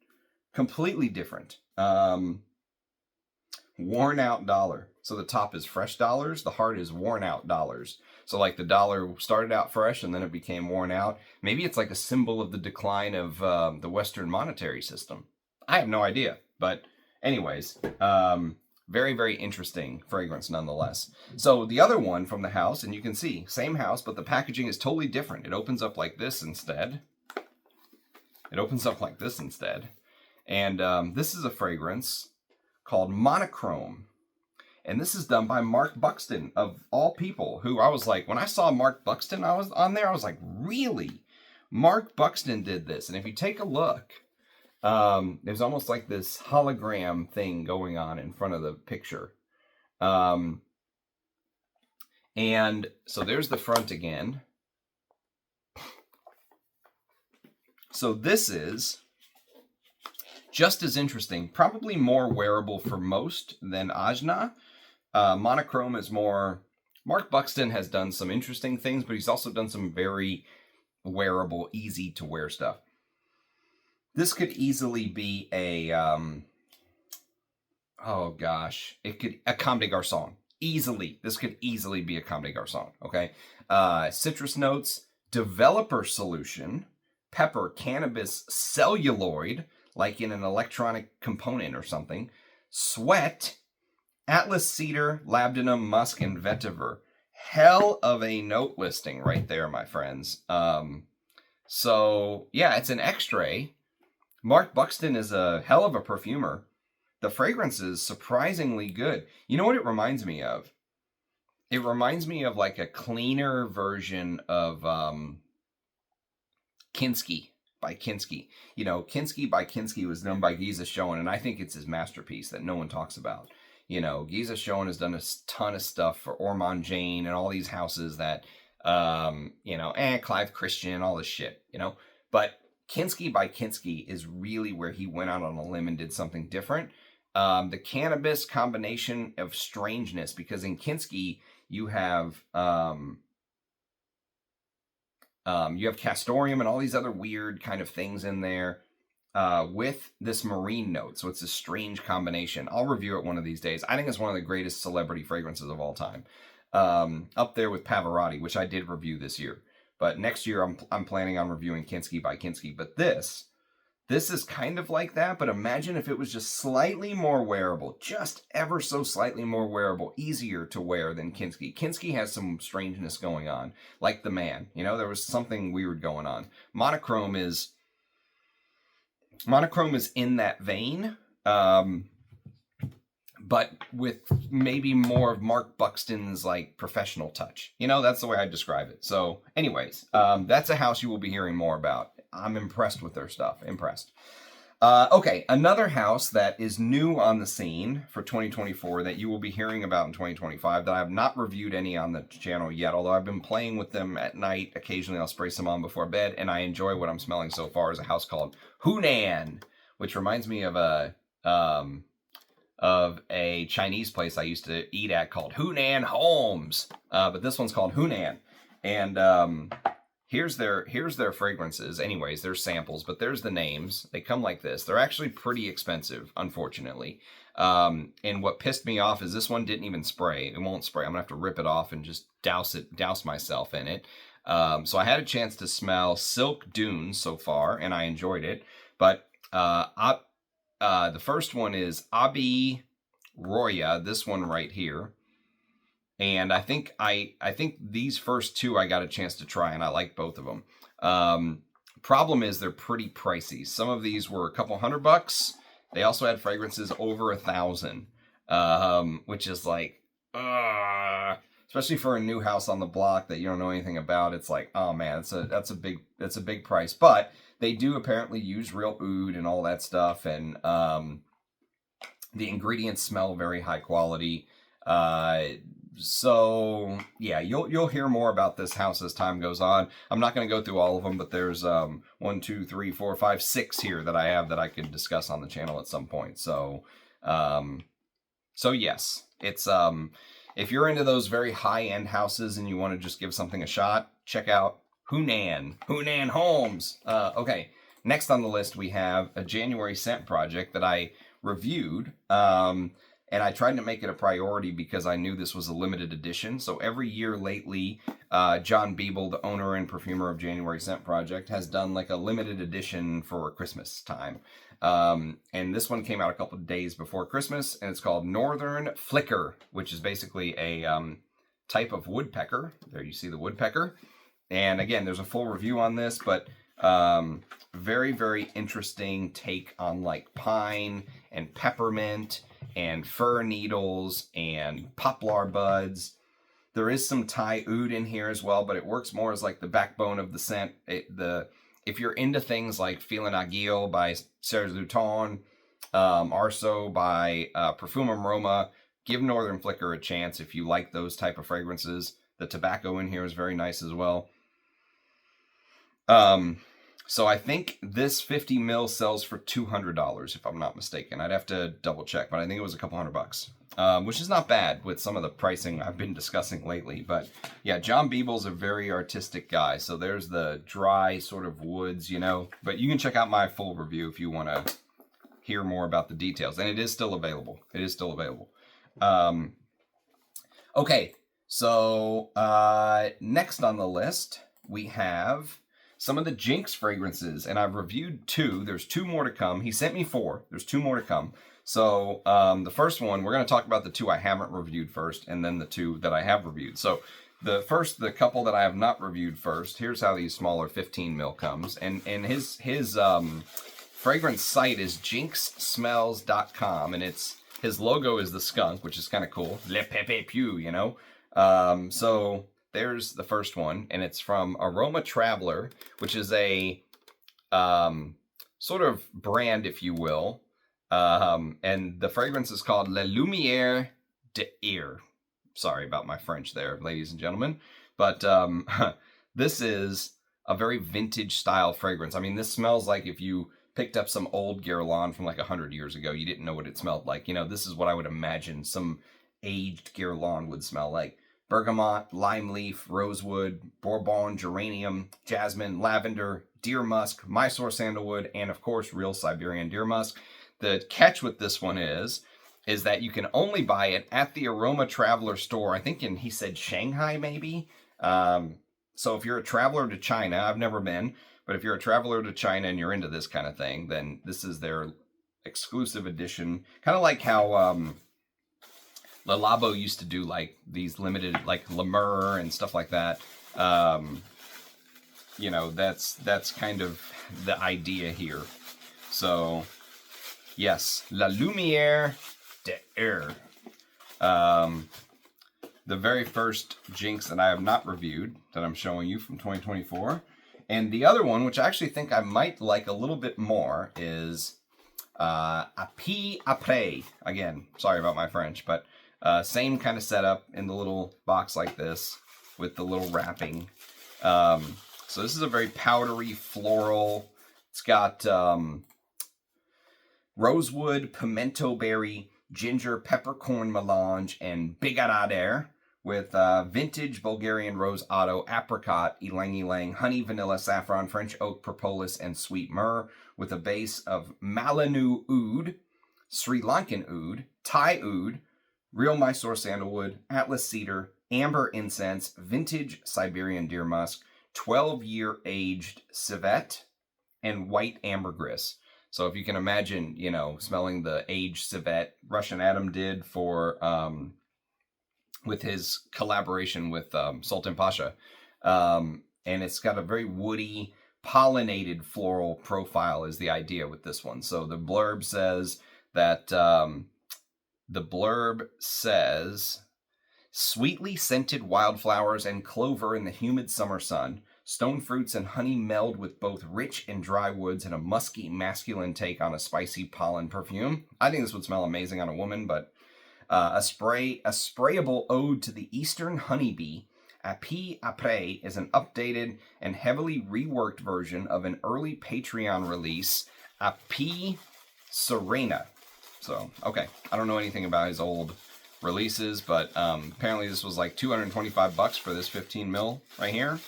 S1: Completely different. Worn out dollar. So the top is fresh dollars. The heart is worn out dollars. So like the dollar started out fresh and then it became worn out. Maybe it's like a symbol of the decline of the Western monetary system. I have no idea. But anyways, very, very interesting fragrance nonetheless. So the other one from the house, and you can see, same house, but the packaging is totally different. It opens up like this instead. It opens up like this instead. And this is a fragrance called Monochrome. And this is done by Mark Buxton, of all people, who I was like, when I saw Mark Buxton I was on there, I was like, really? Mark Buxton did this. And if you take a look, there's almost like this hologram thing going on in front of the picture. And so there's the front again. So this is just as interesting, probably more wearable for most than Ajna. Monochrome is more, Mark Buxton has done some interesting things, but he's also done some very wearable, easy to wear stuff. This could easily be a, oh gosh, a Comme des Garçons. Easily, this could easily be a Comme des Garçons, okay? Citrus notes, developer solution, pepper, cannabis, celluloid, like in an electronic component or something, sweat, Atlas cedar, labdanum, musk, and vetiver. Hell of a note listing right there, my friends. So yeah, it's an extrait. Mark Buxton is a hell of a perfumer. The fragrance is surprisingly good. You know what it reminds me of? It reminds me of like a cleaner version of Kinski by Kinski. You know, Kinski by Kinski was done by Giza Schoen, and I think it's his masterpiece that no one talks about. You know, Giza Schoen has done a ton of stuff for Ormond Jane and all these houses that, you know, Clive Christian, all this shit, you know. But Kinski by Kinski is really where he went out on a limb and did something different. The cannabis combination of strangeness, because in Kinski you have castoreum and all these other weird kind of things in there with this marine note. So it's a strange combination. I'll review it one of these days. I think it's one of the greatest celebrity fragrances of all time. Up there with Pavarotti, which I did review this year. But next year I'm planning on reviewing Kinski by Kinski. But this is kind of like that, but imagine if it was just slightly more wearable, just ever so slightly more wearable, easier to wear than Kinski. Kinski has some strangeness going on, like the man. You know, there was something weird going on. Monochrome is in that vein, but with maybe more of Mark Buxton's like professional touch. You know, that's the way I describe it. So anyways, that's a house you will be hearing more about. I'm impressed with their stuff. Impressed. Okay, another house that is new on the scene for 2024 that you will be hearing about in 2025 that I have not reviewed any on the channel yet, although I've been playing with them at night. Occasionally I'll spray some on before bed, and I enjoy what I'm smelling so far, is a house called Hunan, which reminds me of a Chinese place I used to eat at called Hunan Homes. But this one's called Hunan. And here's their fragrances. Anyways, there's samples, but there's the names. They come like this. They're actually pretty expensive, unfortunately. And what pissed me off is this one didn't even spray. It won't spray. I'm gonna have to rip it off and just douse myself in it. So I had a chance to smell Silk Dunes so far, and I enjoyed it. But the first one is Abi Roya, this one right here. And I think these first two I got a chance to try, and I like both of them. Problem is they're pretty pricey. Some of these were a couple $100. They also had fragrances over $1,000, which is like, especially for a new house on the block that you don't know anything about. It's like, oh man, that's a big price. But they do apparently use real oud and all that stuff, and the ingredients smell very high quality. So yeah, you'll hear more about this house as time goes on. I'm not going to go through all of them, but there's 1, 2, 3, 4, 5, 6 here that I have that I could discuss on the channel at some point. So yes, it's if you're into those very high-end houses and you want to just give something a shot, check out Hunan Homes. Okay, next on the list we have a January scent project that I reviewed. And I tried to make it a priority because I knew this was a limited edition. So every year lately, John Beeble, the owner and perfumer of January Scent Project, has done like a limited edition for Christmas time. And this one came out a couple of days before Christmas, and it's called Northern Flicker, which is basically a type of woodpecker. There you see the woodpecker. And again, there's a full review on this, but very, very interesting take on like pine and peppermint and fir needles and poplar buds. There is some Thai oud in here as well, but it works more as like the backbone of the scent. If you're into things like Feeling Agile by Serge Luton, Arso by Perfume Aroma, give Northern Flicker a chance if you like those type of fragrances. The tobacco in here is very nice as well. So I think this 50 ml sells for $200, if I'm not mistaken. I'd have to double check, but I think it was a couple $100, which is not bad with some of the pricing I've been discussing lately. But yeah, John Beeble's a very artistic guy. So there's the dry sort of woods, you know, but you can check out my full review if you want to hear more about the details. And it is still available. It is still available. Okay, so next on the list, we have some of the Jinx fragrances, and I've reviewed 2. There's 2 more to come. He sent me 4. There's 2 more to come. So the first one, we're going to talk about the 2 I haven't reviewed first, and then the 2 that I have reviewed. So the couple that I have not reviewed first, here's how these smaller 15 ml comes. And his fragrance site is jinxsmells.com, and his logo is the skunk, which is kind of cool. Le Pepe Pew, you know. So there's the first one, and it's from Aroma Traveler, which is a sort of brand, if you will. And the fragrance is called La Lumière d'Air. Sorry about my French there, ladies and gentlemen. But this is a very vintage style fragrance. I mean, this smells like if you picked up some old Guerlain from like 100 years ago, you didn't know what it smelled like. You know, this is what I would imagine some aged Guerlain would smell like. Bergamot, lime leaf, rosewood, bourbon, geranium, jasmine, lavender, deer musk, Mysore sandalwood, and of course, real Siberian deer musk. The catch with this one is that you can only buy it at the Aroma Traveler store. I think he said Shanghai, maybe. So if you're a traveler to China, I've never been, but if you're a traveler to China and you're into this kind of thing, then this is their exclusive edition. Kind of like how Le Labo used to do like these limited, like Le Mur and stuff like that. You know, that's kind of the idea here. So, yes, La Lumière de Air. The very first Jinx that I have not reviewed that I'm showing you from 2024. And the other one, which I actually think I might like a little bit more, is Api Après. Again, sorry about my French, but same kind of setup in the little box like this with the little wrapping. So this is a very powdery, floral. It's got rosewood, pimento berry, ginger, peppercorn melange, and bigarader with vintage Bulgarian rose otto, apricot, ylang ylang, honey, vanilla, saffron, French oak, propolis, and sweet myrrh with a base of Malinu oud, Sri Lankan oud, Thai oud, real Mysore sandalwood, Atlas cedar, amber incense, vintage Siberian deer musk, 12-year aged civet, and white ambergris. So if you can imagine, you know, smelling the aged civet, Russian Adam did for with his collaboration with Sultan Pasha, and it's got a very woody, pollinated floral profile is the idea with this one. So the blurb says that sweetly scented wildflowers and clover in the humid summer sun. Stone fruits and honey meld with both rich and dry woods and a musky, masculine take on a spicy pollen perfume. I think this would smell amazing on a woman, but a sprayable ode to the eastern honeybee. Api Après is an updated and heavily reworked version of an early Patreon release, Api Serena. So, okay, I don't know anything about his old releases, but apparently this was like $225 for this 15 mil right here.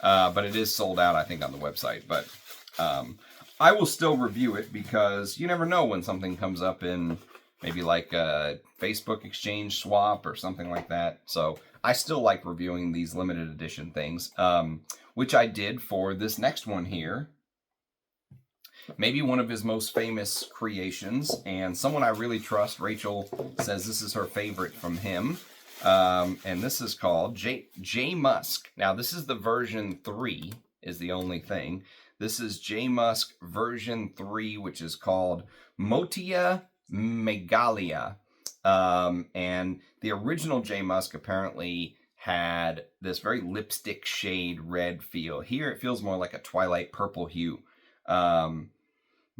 S1: But it is sold out, I think, on the website. But I will still review it because you never know when something comes up in maybe like a Facebook exchange swap or something like that. So I still like reviewing these limited edition things, which I did for this next one here. Maybe one of his most famous creations, and someone I really trust. Rachel says this is her favorite from him. And this is called J Musk. Now, this is the version 3 is the only thing. This is J Musk version 3, which is called Motia Megalia. And the original J Musk apparently had this very lipstick shade red feel. Here, it feels more like a twilight purple hue.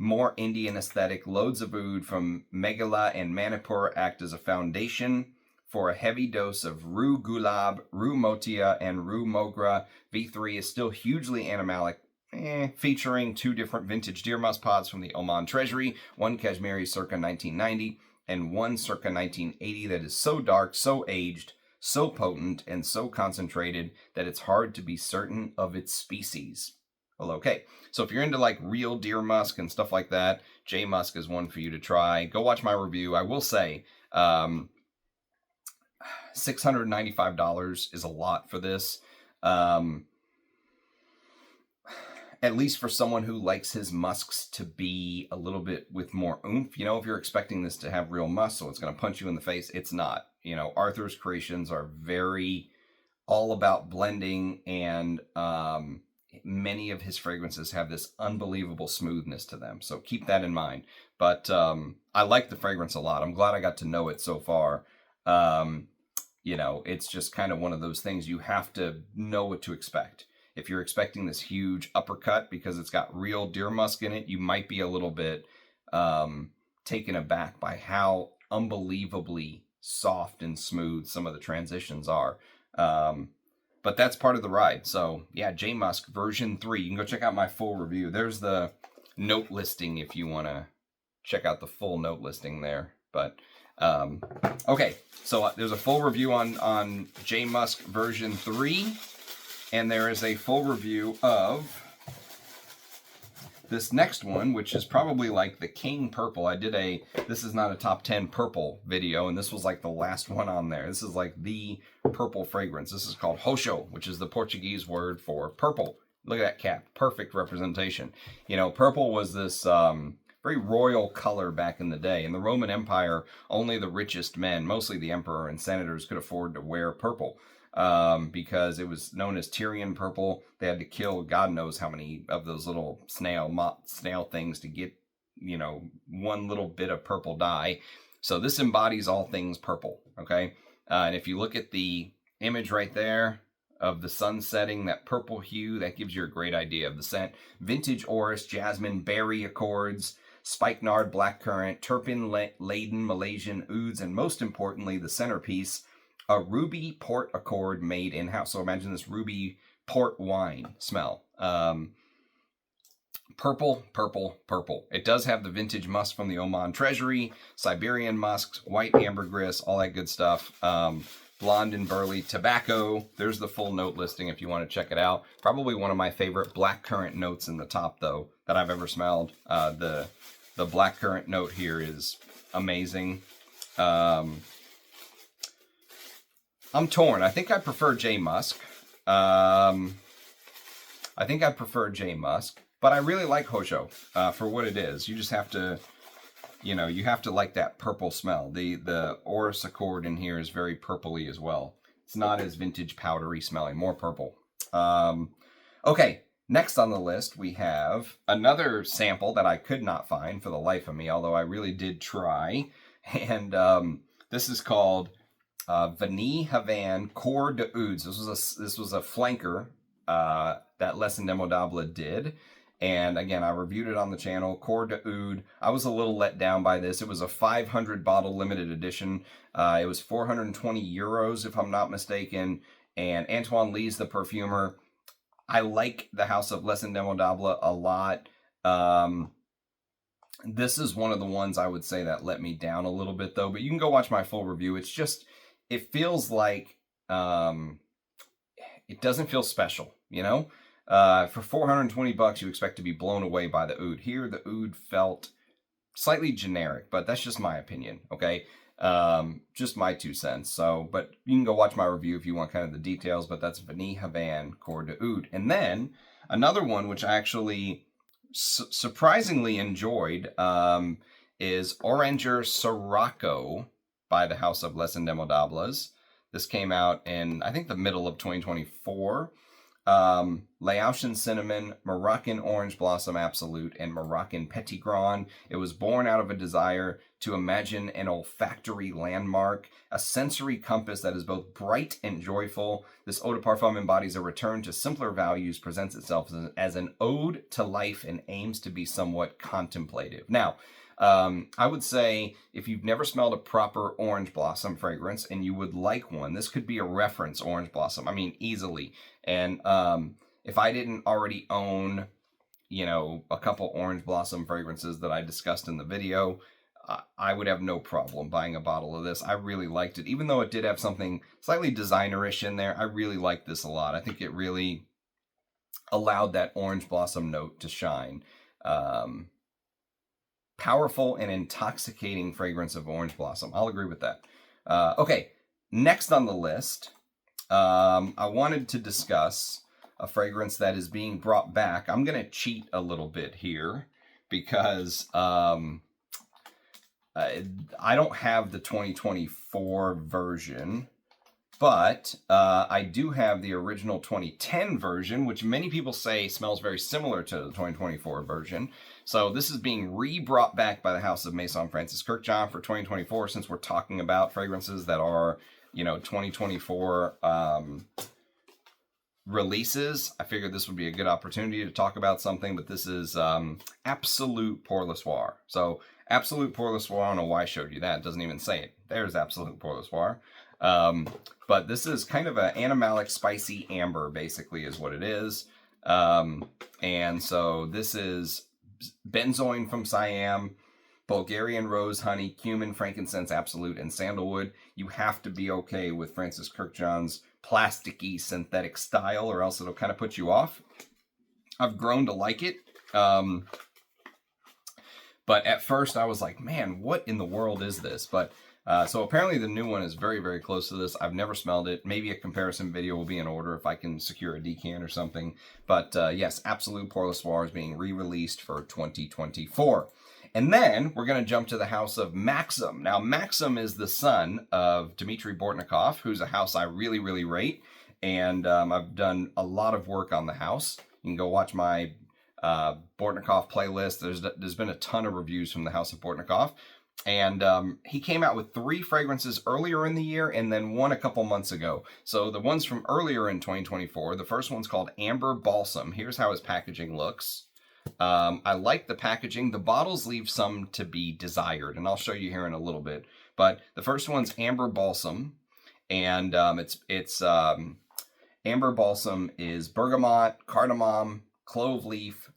S1: More Indian aesthetic. Loads of oud from Meghala and Manipur act as a foundation for a heavy dose of Rue Gulab, Rue Motia, and Rue Mogra. V3 is still hugely animalic, featuring 2 different vintage deer musk pods from the Oman Treasury, one Kashmiri circa 1990, and one circa 1980 that is so dark, so aged, so potent, and so concentrated that it's hard to be certain of its species. Well, okay, so if you're into like real deer musk and stuff like that, J Musk is one for you to try. Go watch my review. I will say, $695 is a lot for this. At least for someone who likes his musks to be a little bit with more oomph. You know, if you're expecting this to have real musk, so it's going to punch you in the face, it's not. You know, Arthur's creations are very all about blending, and many of his fragrances have this unbelievable smoothness to them. So keep that in mind. But I like the fragrance a lot. I'm glad I got to know it so far. You know, it's just kind of one of those things you have to know what to expect. If you're expecting this huge uppercut because it's got real deer musk in it, you might be a little bit taken aback by how unbelievably soft and smooth some of the transitions are. but that's part of the ride. So yeah, J Musk version 3. You can go check out my full review. There's the note listing if you want to check out the full note listing there. But okay, so there's a full review on J Musk version 3, and there is a full review of this next one, which is probably like the king purple. I did this is not a top 10 purple video, and this was like the last one on there. This is like the purple fragrance. This is called Roxo, which is the Portuguese word for purple. Look at that cap, perfect representation. You know, purple was this very royal color back in the day. In the Roman Empire, only the richest men, mostly the emperor and senators, could afford to wear purple. Because it was known as Tyrian purple. They had to kill God knows how many of those little snail things to get, you know, one little bit of purple dye. So this embodies all things purple, okay? And if you look at the image right there of the sun setting, that purple hue, that gives you a great idea of the scent. Vintage orris, jasmine, berry accords, spikenard, blackcurrant, terpene-laden Malaysian ouds, and most importantly, the centerpiece, a ruby port accord made in-house. So imagine this ruby port wine smell. Purple, purple, purple. It does have the vintage musk from the Oman Treasury, Siberian musks, white ambergris, all that good stuff. Blonde and burley tobacco. There's the full note listing if you want to check it out. Probably one of my favorite blackcurrant notes in the top, though, that I've ever smelled. The blackcurrant note here is amazing. I'm torn. I think I prefer J Musk. But I really like Roxo for what it is. You just have to, you know, you have to like that purple smell. The orris accord in here is very purpley as well. It's not as vintage powdery smelling, more purple. Okay, next on the list we have another sample that I could not find for the life of me, although I really did try. And this is called Vanille Havan Corps de Ouds. This was a flanker that Les Indemodables did, and again I reviewed it on the channel. Corps de Oud. I was a little let down by this. It was a 500 bottle limited edition. It was 420 euros if I'm not mistaken. And Antoine Lees, the perfumer, I like the house of Les Indemodables a lot. This is one of the ones I would say that let me down a little bit though. But you can go watch my full review. It's just, it feels like it doesn't feel special, you know? For 420 bucks, you expect to be blown away by the oud. Here, the oud felt slightly generic, but that's just my opinion, okay? Just my 2 cents. So, but you can go watch my review if you want kind of the details, but that's Vanille Havan Corps de Oud. And then another one, which I actually surprisingly enjoyed, is Oranger Sirocco by the House of Les Indemodables. This came out in, I think, the middle of 2024. Laotian Cinnamon, Moroccan Orange Blossom Absolute, and Moroccan Petit Grand. It was born out of a desire to imagine an olfactory landmark, a sensory compass that is both bright and joyful. This eau de parfum embodies a return to simpler values, presents itself as an ode to life, and aims to be somewhat contemplative. Now, I would say if you've never smelled a proper orange blossom fragrance and you would like one, this could be a reference orange blossom. I mean, easily. And if I didn't already own, you know, a couple orange blossom fragrances that I discussed in the video, I would have no problem buying a bottle of this. I really liked it. Even though it did have something slightly designer-ish in there, I really liked this a lot. I think it really allowed that orange blossom note to shine. Powerful and intoxicating fragrance of orange blossom. I'll agree with that. Okay, next on the list, I wanted to discuss a fragrance that is being brought back. I'm going to cheat a little bit here because I don't have the 2024 version, but I do have the original 2010 version, which many people say smells very similar to the 2024 version. So this is being re-brought back by the House of Maison Francis Kurkdjian for 2024, since we're talking about fragrances that are, you know, 2024 releases. I figured this would be a good opportunity to talk about something, but this is Absolute Pour Le Soir. So Absolute Pour Le Soir, I don't know why I showed you that. It doesn't even say it. There's Absolute Pour Le Soir. But this is kind of an animalic spicy amber, basically, is what it is. And so this is benzoin from Siam, Bulgarian rose, honey, cumin, frankincense, absolute, and sandalwood. You have to be okay with Francis Kirkjohn's plasticky synthetic style, or else it'll kind of put you off. I've grown to like it. But at first I was like, man, what in the world is this? But so apparently the new one is very, very close to this. I've never smelled it. Maybe a comparison video will be in order if I can secure a decan or something. But yes, Absolute Pour Le Soir is being re-released for 2024. And then we're going to jump to the house of Maxim. Now, Maxim is the son of Dmitry Bortnikov, who's a house I really, really rate. And I've done a lot of work on the house. You can go watch my Bortnikov playlist. There's been a ton of reviews from the house of Bortnikov. And he came out with 3 fragrances earlier in the year and then 1 a couple months ago. So the ones from earlier in 2024, the first one's called Amber Balsam. Here's how his packaging looks. I like the packaging. The bottles leave some to be desired, and I'll show you here in a little bit. But the first one's Amber Balsam, and it's Amber Balsam is bergamot, cardamom, clove leaf,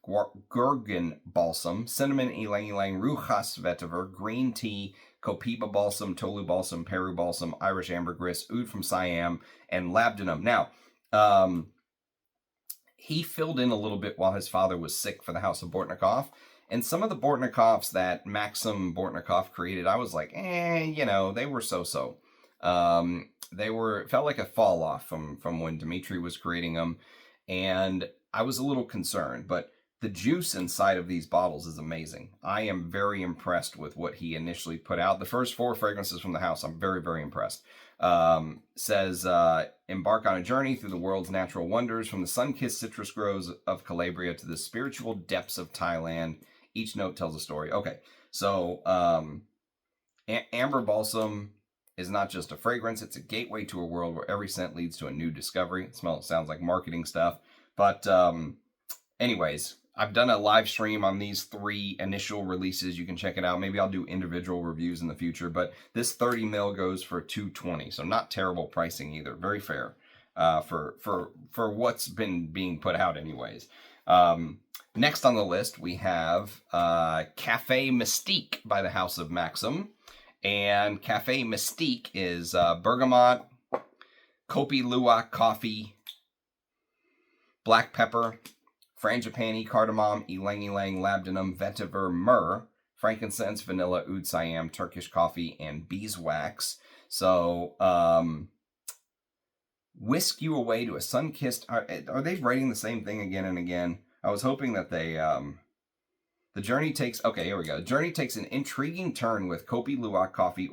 S1: gurgan balsam, cinnamon, ylang ylang, ruchas vetiver, green tea, copiba balsam, tolu balsam, peru balsam, Irish ambergris, oud from Siam, and labdanum. Now, he filled in a little bit while his father was sick for the house of Bortnikov. And some of the Bortnikovs that Maxim Bortnikov created, I was like, you know, they were so-so. It felt like a fall off from when Dmitry was creating them. And I was a little concerned, but the juice inside of these bottles is amazing. I am very impressed with what he initially put out. The first 4 fragrances from the house, I'm very, very impressed. Says, embark on a journey through the world's natural wonders, from the sun-kissed citrus groves of Calabria to the spiritual depths of Thailand. Each note tells a story. Okay, so Amber Balsam is not just a fragrance, it's a gateway to a world where every scent leads to a new discovery. It sounds like marketing stuff. But anyways, I've done a live stream on these 3 initial releases. You can check it out. Maybe I'll do individual reviews in the future. But this 30 ml goes for $220, so not terrible pricing either. Very fair for what's been being put out, anyways. Next on the list we have Cafe Mystique by the House of Maxim, and Cafe Mystique is bergamot, Kopi Luwak coffee, black pepper, frangipani, cardamom, ylang ylang, labdanum, vetiver, myrrh, frankincense, vanilla, oud siam, Turkish coffee, and beeswax. So, whisk you away to a sun-kissed... Are they writing the same thing again and again? I was hoping that they... The journey takes... Okay, here we go. The journey takes an intriguing turn with Kopi Luwak coffee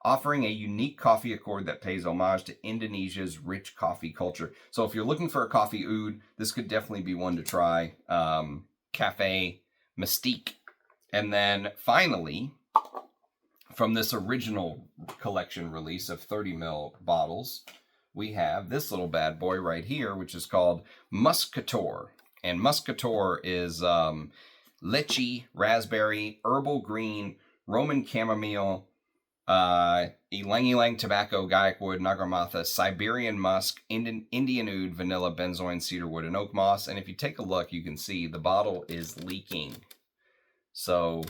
S1: offering a unique coffee accord that pays homage to Indonesia's rich coffee culture. So if you're looking for a coffee oud, this could definitely be one to try. Cafe Mystique. And then finally, from this original collection release of 30 ml bottles, we have this little bad boy right here, which is called Muscator. And Muscator is lychee, raspberry, herbal green, Roman chamomile, ylang ylang tobacco, gaiac wood, nagarmatha, Siberian musk, Indian oud, vanilla, benzoin, cedarwood, and oak moss. And if you take a look, you can see the bottle is leaking. So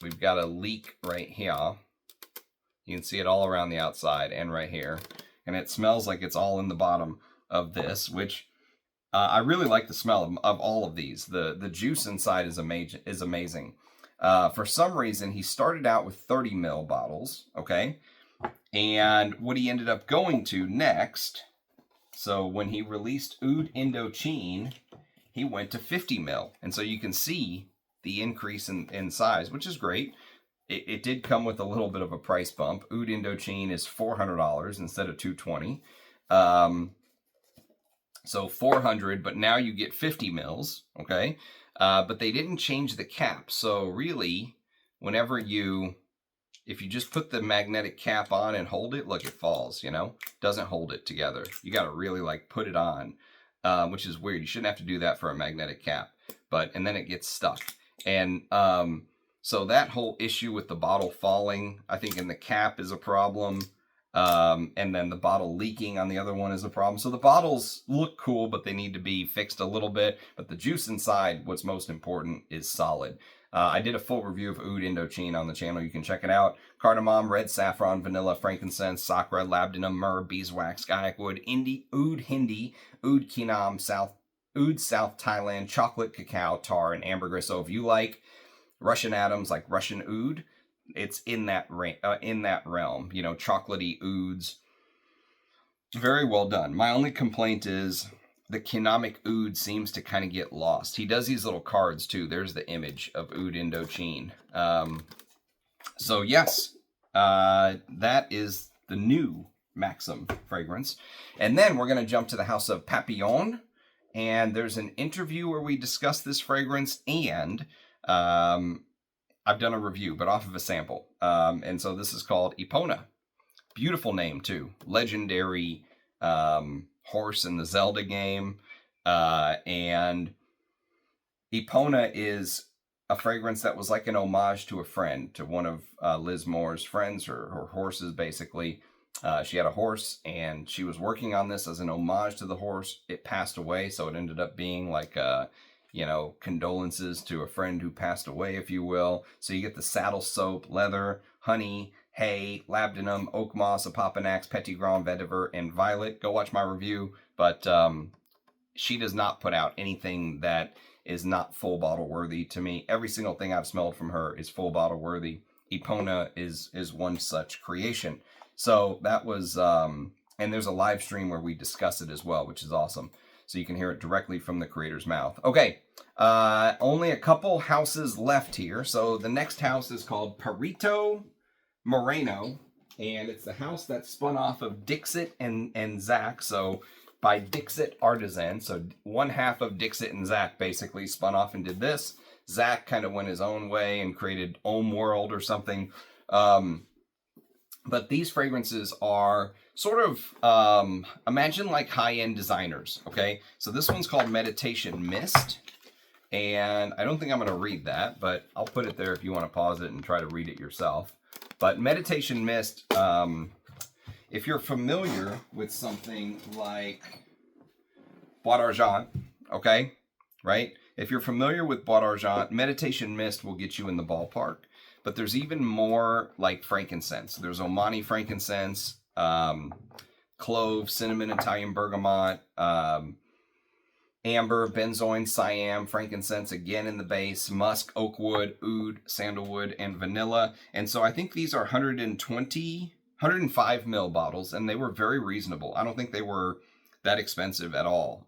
S1: we've got a leak right here. You can see it all around the outside and right here. And it smells like it's all in the bottom of this, which I really like the smell of all of these. The juice inside is amazing. For some reason, he started out with 30 ml bottles, okay? And what he ended up going to next, so when he released Oud Indochine, he went to 50 ml. And so you can see the increase in size, which is great. It did come with a little bit of a price bump. Oud Indochine is $400 instead of $220. So $400, but now you get 50 mils, okay? But they didn't change the cap. So really, if you just put the magnetic cap on and hold it, look, it falls, you know? Doesn't hold it together. You got to really like put it on, which is weird. You shouldn't have to do that for a magnetic cap, and then it gets stuck. And so that whole issue with the bottle falling, I think in the cap is a problem. And then the bottle leaking on the other one is a problem. So the bottles look cool, but they need to be fixed a little bit. But the juice inside, what's most important, is solid. I did a full review of Oud Indochine on the channel. You can check it out. Cardamom, red saffron, vanilla, frankincense, sakura, labdanum, myrrh, beeswax, gaiac wood, Oud Hindi, Oud Kinam, Oud South Thailand, chocolate, cacao, tar, and ambergris. So if you like Russian atoms like Russian Oud, it's in that realm. You know, chocolatey ouds. Very well done. My only complaint is the Kinamic Oud seems to kind of get lost. He does these little cards too. There's the image of Oud Indochine. So yes, that is the new Maxim fragrance. And then we're going to jump to the house of Papillon. And there's an interview where we discuss this fragrance, and I've done a review, but off of a sample. And so this is called Epona. Beautiful name too. Legendary horse in the Zelda game. And Epona is a fragrance that was like an homage to a friend, to one of Liz Moore's friends, or horses, basically. She had a horse, and she was working on this as an homage to the horse. It passed away, so it ended up being like you know, condolences to a friend who passed away, if you will. So you get the saddle soap, leather, honey, hay, labdanum, oak moss, apopanax, petitgrain, vetiver, and violet. Go watch my review, but she does not put out anything that is not full bottle worthy to me. Every single thing I've smelled from her is full bottle worthy. Epona is one such creation. So that was, and there's a live stream where we discuss it as well, which is awesome. So you can hear it directly from the creator's mouth. Okay, only a couple houses left here. So the next house is called Perito Moreno, and it's the house that spun off of Dixit and Zach. So by Dixit Artisan, so one half of Dixit and Zach basically spun off and did this. Zach kind of went his own way and created Ohm World or something. But these fragrances are sort of, imagine like high-end designers, okay? So this one's called Meditation Mist, and I don't think I'm going to read that, but I'll put it there if you want to pause it and try to read it yourself. But Meditation Mist, if you're familiar with something like Bois d'Argent, okay, right? If you're familiar with Bois d'Argent, Meditation Mist will get you in the ballpark. But there's even more like frankincense. There's Omani frankincense, clove, cinnamon, Italian bergamot, amber, benzoin, siam, frankincense again in the base, musk, oak wood, oud, sandalwood, and vanilla. And so I think these are 105 ml bottles, and they were very reasonable. I don't think they were that expensive at all.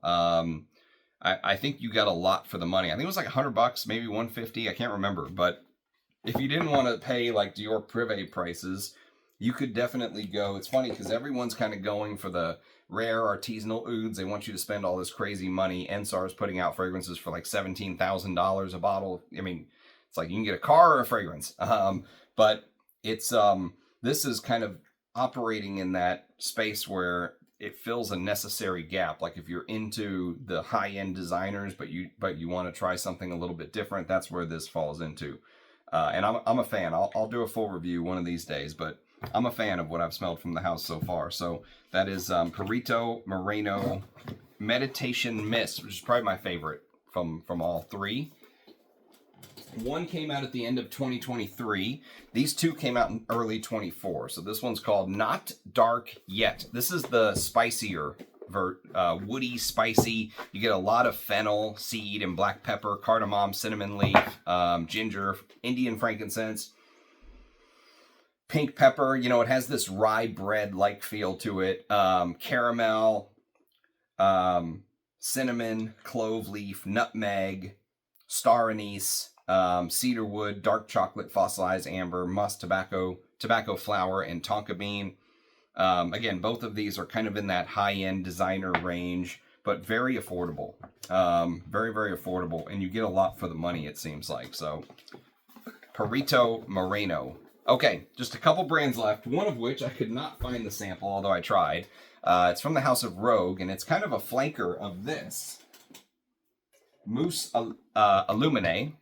S1: I think you got a lot for the money. I think it was like $100, maybe $150. I can't remember, but if you didn't want to pay like Dior Privé prices, you could definitely go. It's funny because everyone's kind of going for the rare artisanal ouds. They want you to spend all this crazy money. Ensar's putting out fragrances for like $17,000 a bottle. I mean, it's like you can get a car or a fragrance. But it's this is kind of operating in that space where it fills a necessary gap. Like if you're into the high-end designers, but you want to try something a little bit different, that's where this falls into. And I'm a fan. I'll do a full review one of these days, but I'm a fan of what I've smelled from the house so far. So that is Perito Moreno Meditation Mist, which is probably my favorite from all three. One came out at the end of 2023. These two came out in early 24. So this one's called Not Dark Yet. This is the spicier woody, spicy. You get a lot of fennel seed and black pepper, cardamom, cinnamon leaf, ginger, Indian frankincense, pink pepper. You know, it has this rye bread-like feel to it. Caramel, cinnamon, clove leaf, nutmeg, star anise, cedarwood, dark chocolate, fossilized amber, musk, tobacco flower, and tonka bean. Again, both of these are kind of in that high-end designer range, but very affordable. Very, very affordable, and you get a lot for the money, it seems like. So, Perito Moreno. Okay, just a couple brands left, one of which I could not find the sample, although I tried. It's from the House of Rogue, and it's kind of a flanker of this. Mousse Illumine.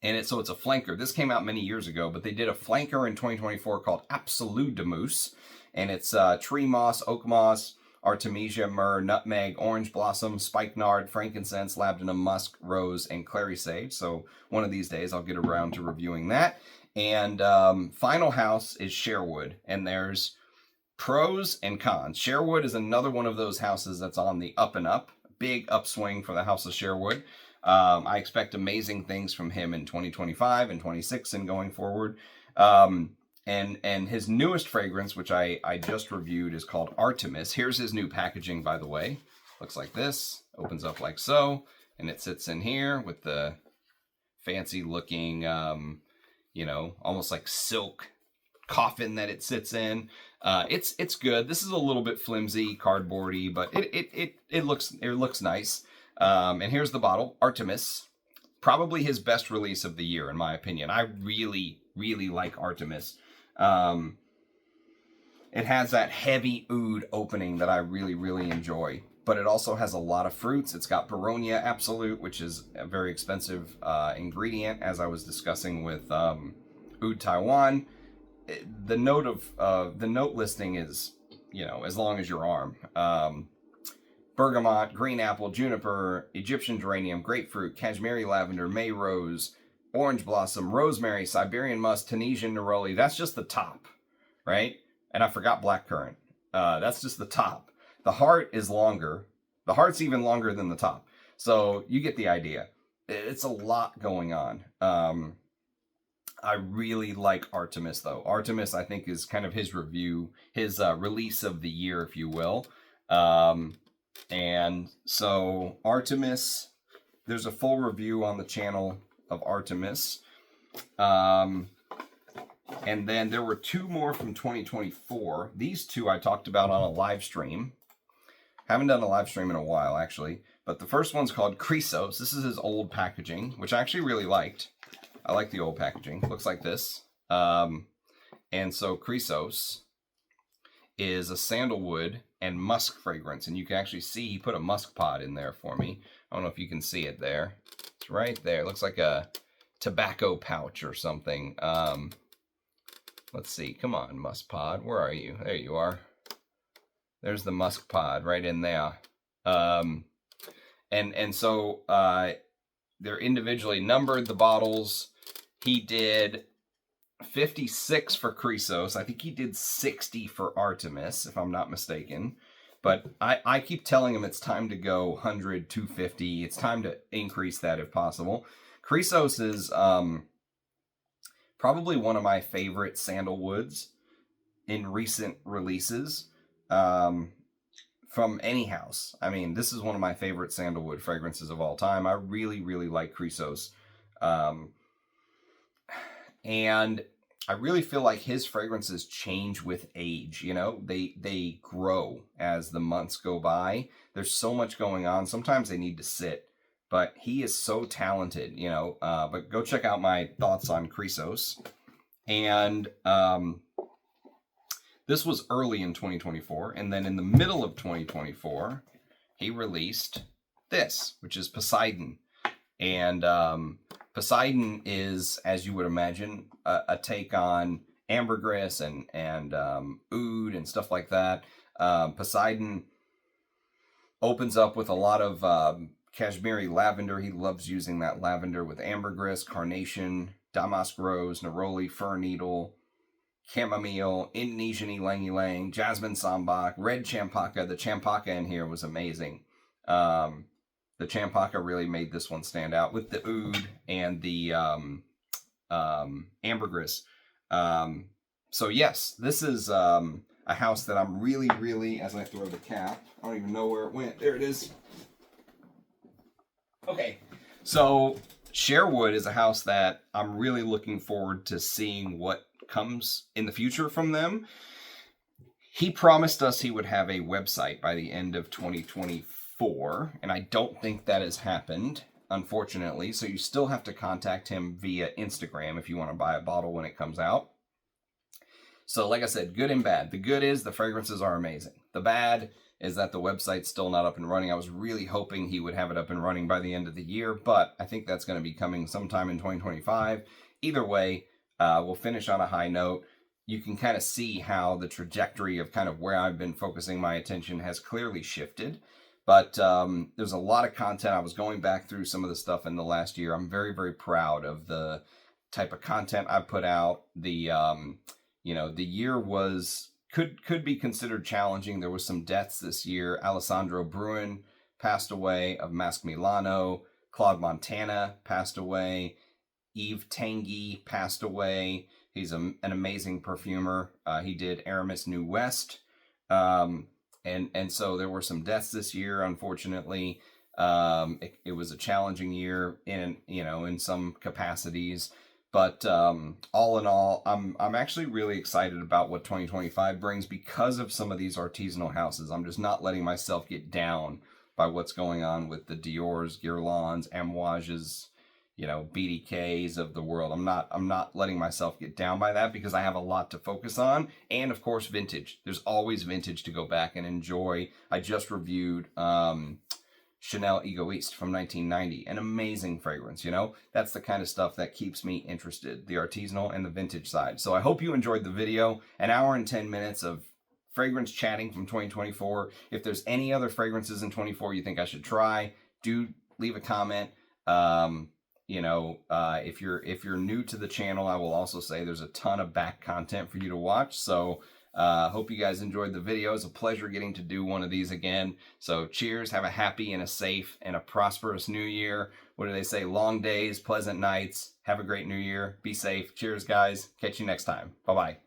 S1: And so it's a flanker. This came out many years ago, but they did a flanker in 2024 called Absolute de Mousse. And it's tree moss, oak moss, artemisia, myrrh, nutmeg, orange blossom, spikenard, frankincense, labdanum, musk, rose, and clary sage. So one of these days I'll get around to reviewing that. And final house is Sherwood. And there's pros and cons. Sherwood is another one of those houses that's on the up and up. Big upswing for the house of Sherwood. I expect amazing things from him in 2025 and 26 and going forward. And his newest fragrance, which I just reviewed, is called Artemis. Here's his new packaging, by the way. Looks like this. Opens up like so. And it sits in here with the fancy looking, you know, almost like silk coffin that it sits in. It's good. This is a little bit flimsy, cardboardy, but it looks nice. And here's the bottle, Artemis. Probably his best release of the year, in my opinion. I really, really like Artemis. It has that heavy oud opening that I really, really enjoy. But it also has a lot of fruits. It's got Baronia Absolute, which is a very expensive ingredient, as I was discussing with Oud Taiwan. The note listing is, you know, as long as your arm. Bergamot, green apple, juniper, Egyptian geranium, grapefruit, Kashmiri lavender, May rose, orange blossom, rosemary, Siberian musk, Tunisian neroli. That's just the top, right? And I forgot blackcurrant. That's just the top. The heart is longer. The heart's even longer than the top. So you get the idea. It's a lot going on. I really like Artemis, though. Artemis, I think, is kind of his review, his release of the year, if you will. And so Artemis, there's a full review on the channel of Artemis. And then there were two more from 2024. These two I talked about on a live stream. Haven't done a live stream in a while, actually. But the first one's called Chrysos. This is his old packaging, which I actually really liked. I like the old packaging. Looks like this. And so Chrysos is a sandalwood and musk fragrance. And you can actually see he put a musk pod in there for me. I don't know if you can see it there. It's right there. It looks like a tobacco pouch or something. Let's see. Come on, musk pod. Where are you? There you are. There's the musk pod right in there. And so they're individually numbered, the bottles. He did 56 for Chrysos. I think he did 60 for Artemis, if I'm not mistaken. But I keep telling him it's time to go 100, 250. It's time to increase that if possible. Chrysos is probably one of my favorite sandalwoods in recent releases from any house. I mean, this is one of my favorite sandalwood fragrances of all time. I really, really like Chrysos. And I really feel like his fragrances change with age, you know? They grow as the months go by. There's so much going on. Sometimes they need to sit. But he is so talented, you know. But go check out my thoughts on Chrysos. And this was early in 2024. And then in the middle of 2024, he released this, which is Poseidon. And Poseidon is, as you would imagine, a take on ambergris and oud and stuff like that. Poseidon opens up with a lot of Kashmiri lavender. He loves using that lavender with ambergris, carnation, damask rose, neroli, fir needle, chamomile, Indonesian ylang ylang, jasmine sambac, red champaka. The champaka in here was amazing. The champaka really made this one stand out with the oud and the ambergris. So yes, this is a house that I'm really, really, as I throw the cap, I don't even know where it went. There it is. Okay, so Sherwood is a house that I'm really looking forward to seeing what comes in the future from them. He promised us he would have a website by the end of 2024, and I don't think that has happened, unfortunately, so you still have to contact him via Instagram if you want to buy a bottle when it comes out. So like I said, good and bad. The good is the fragrances are amazing. The bad is that the website's still not up and running. I was really hoping he would have it up and running by the end of the year, but I think that's going to be coming sometime in 2025. Either way, we'll finish on a high note. You can kind of see how the trajectory of kind of where I've been focusing my attention has clearly shifted. But there's a lot of content. I was going back through some of the stuff in the last year. I'm very, very proud of the type of content I put out. The the year was could be considered challenging. There was some deaths this year. Alessandro Bruin passed away of Mask Milano. Claude Montana passed away. Yves Tanguy passed away. He's an amazing perfumer. He did Aramis New West. And so there were some deaths this year, unfortunately. It was a challenging year in some capacities. But all in all, I'm actually really excited about what 2025 brings because of some of these artisanal houses. I'm just not letting myself get down by what's going on with the Diors, Guerlains, Amouages, BDKs of the world. I'm not letting myself get down by that because I have a lot to focus on. And of course, vintage. There's always vintage to go back and enjoy. I just reviewed Chanel Egoiste from 1990, an amazing fragrance. That's the kind of stuff that keeps me interested, the artisanal and the vintage side. So I hope you enjoyed the video. An hour and 10 minutes of fragrance chatting from 2024. If there's any other fragrances in 24 you think I should try, do leave a comment. If you're new to the channel, I will also say there's a ton of back content for you to watch. So hope you guys enjoyed the video. It's a pleasure getting to do one of these again. So cheers, have a happy and a safe and a prosperous new year. What do they say? Long days, pleasant nights. Have a great new year. Be safe. Cheers, guys. Catch you next time. Bye-bye.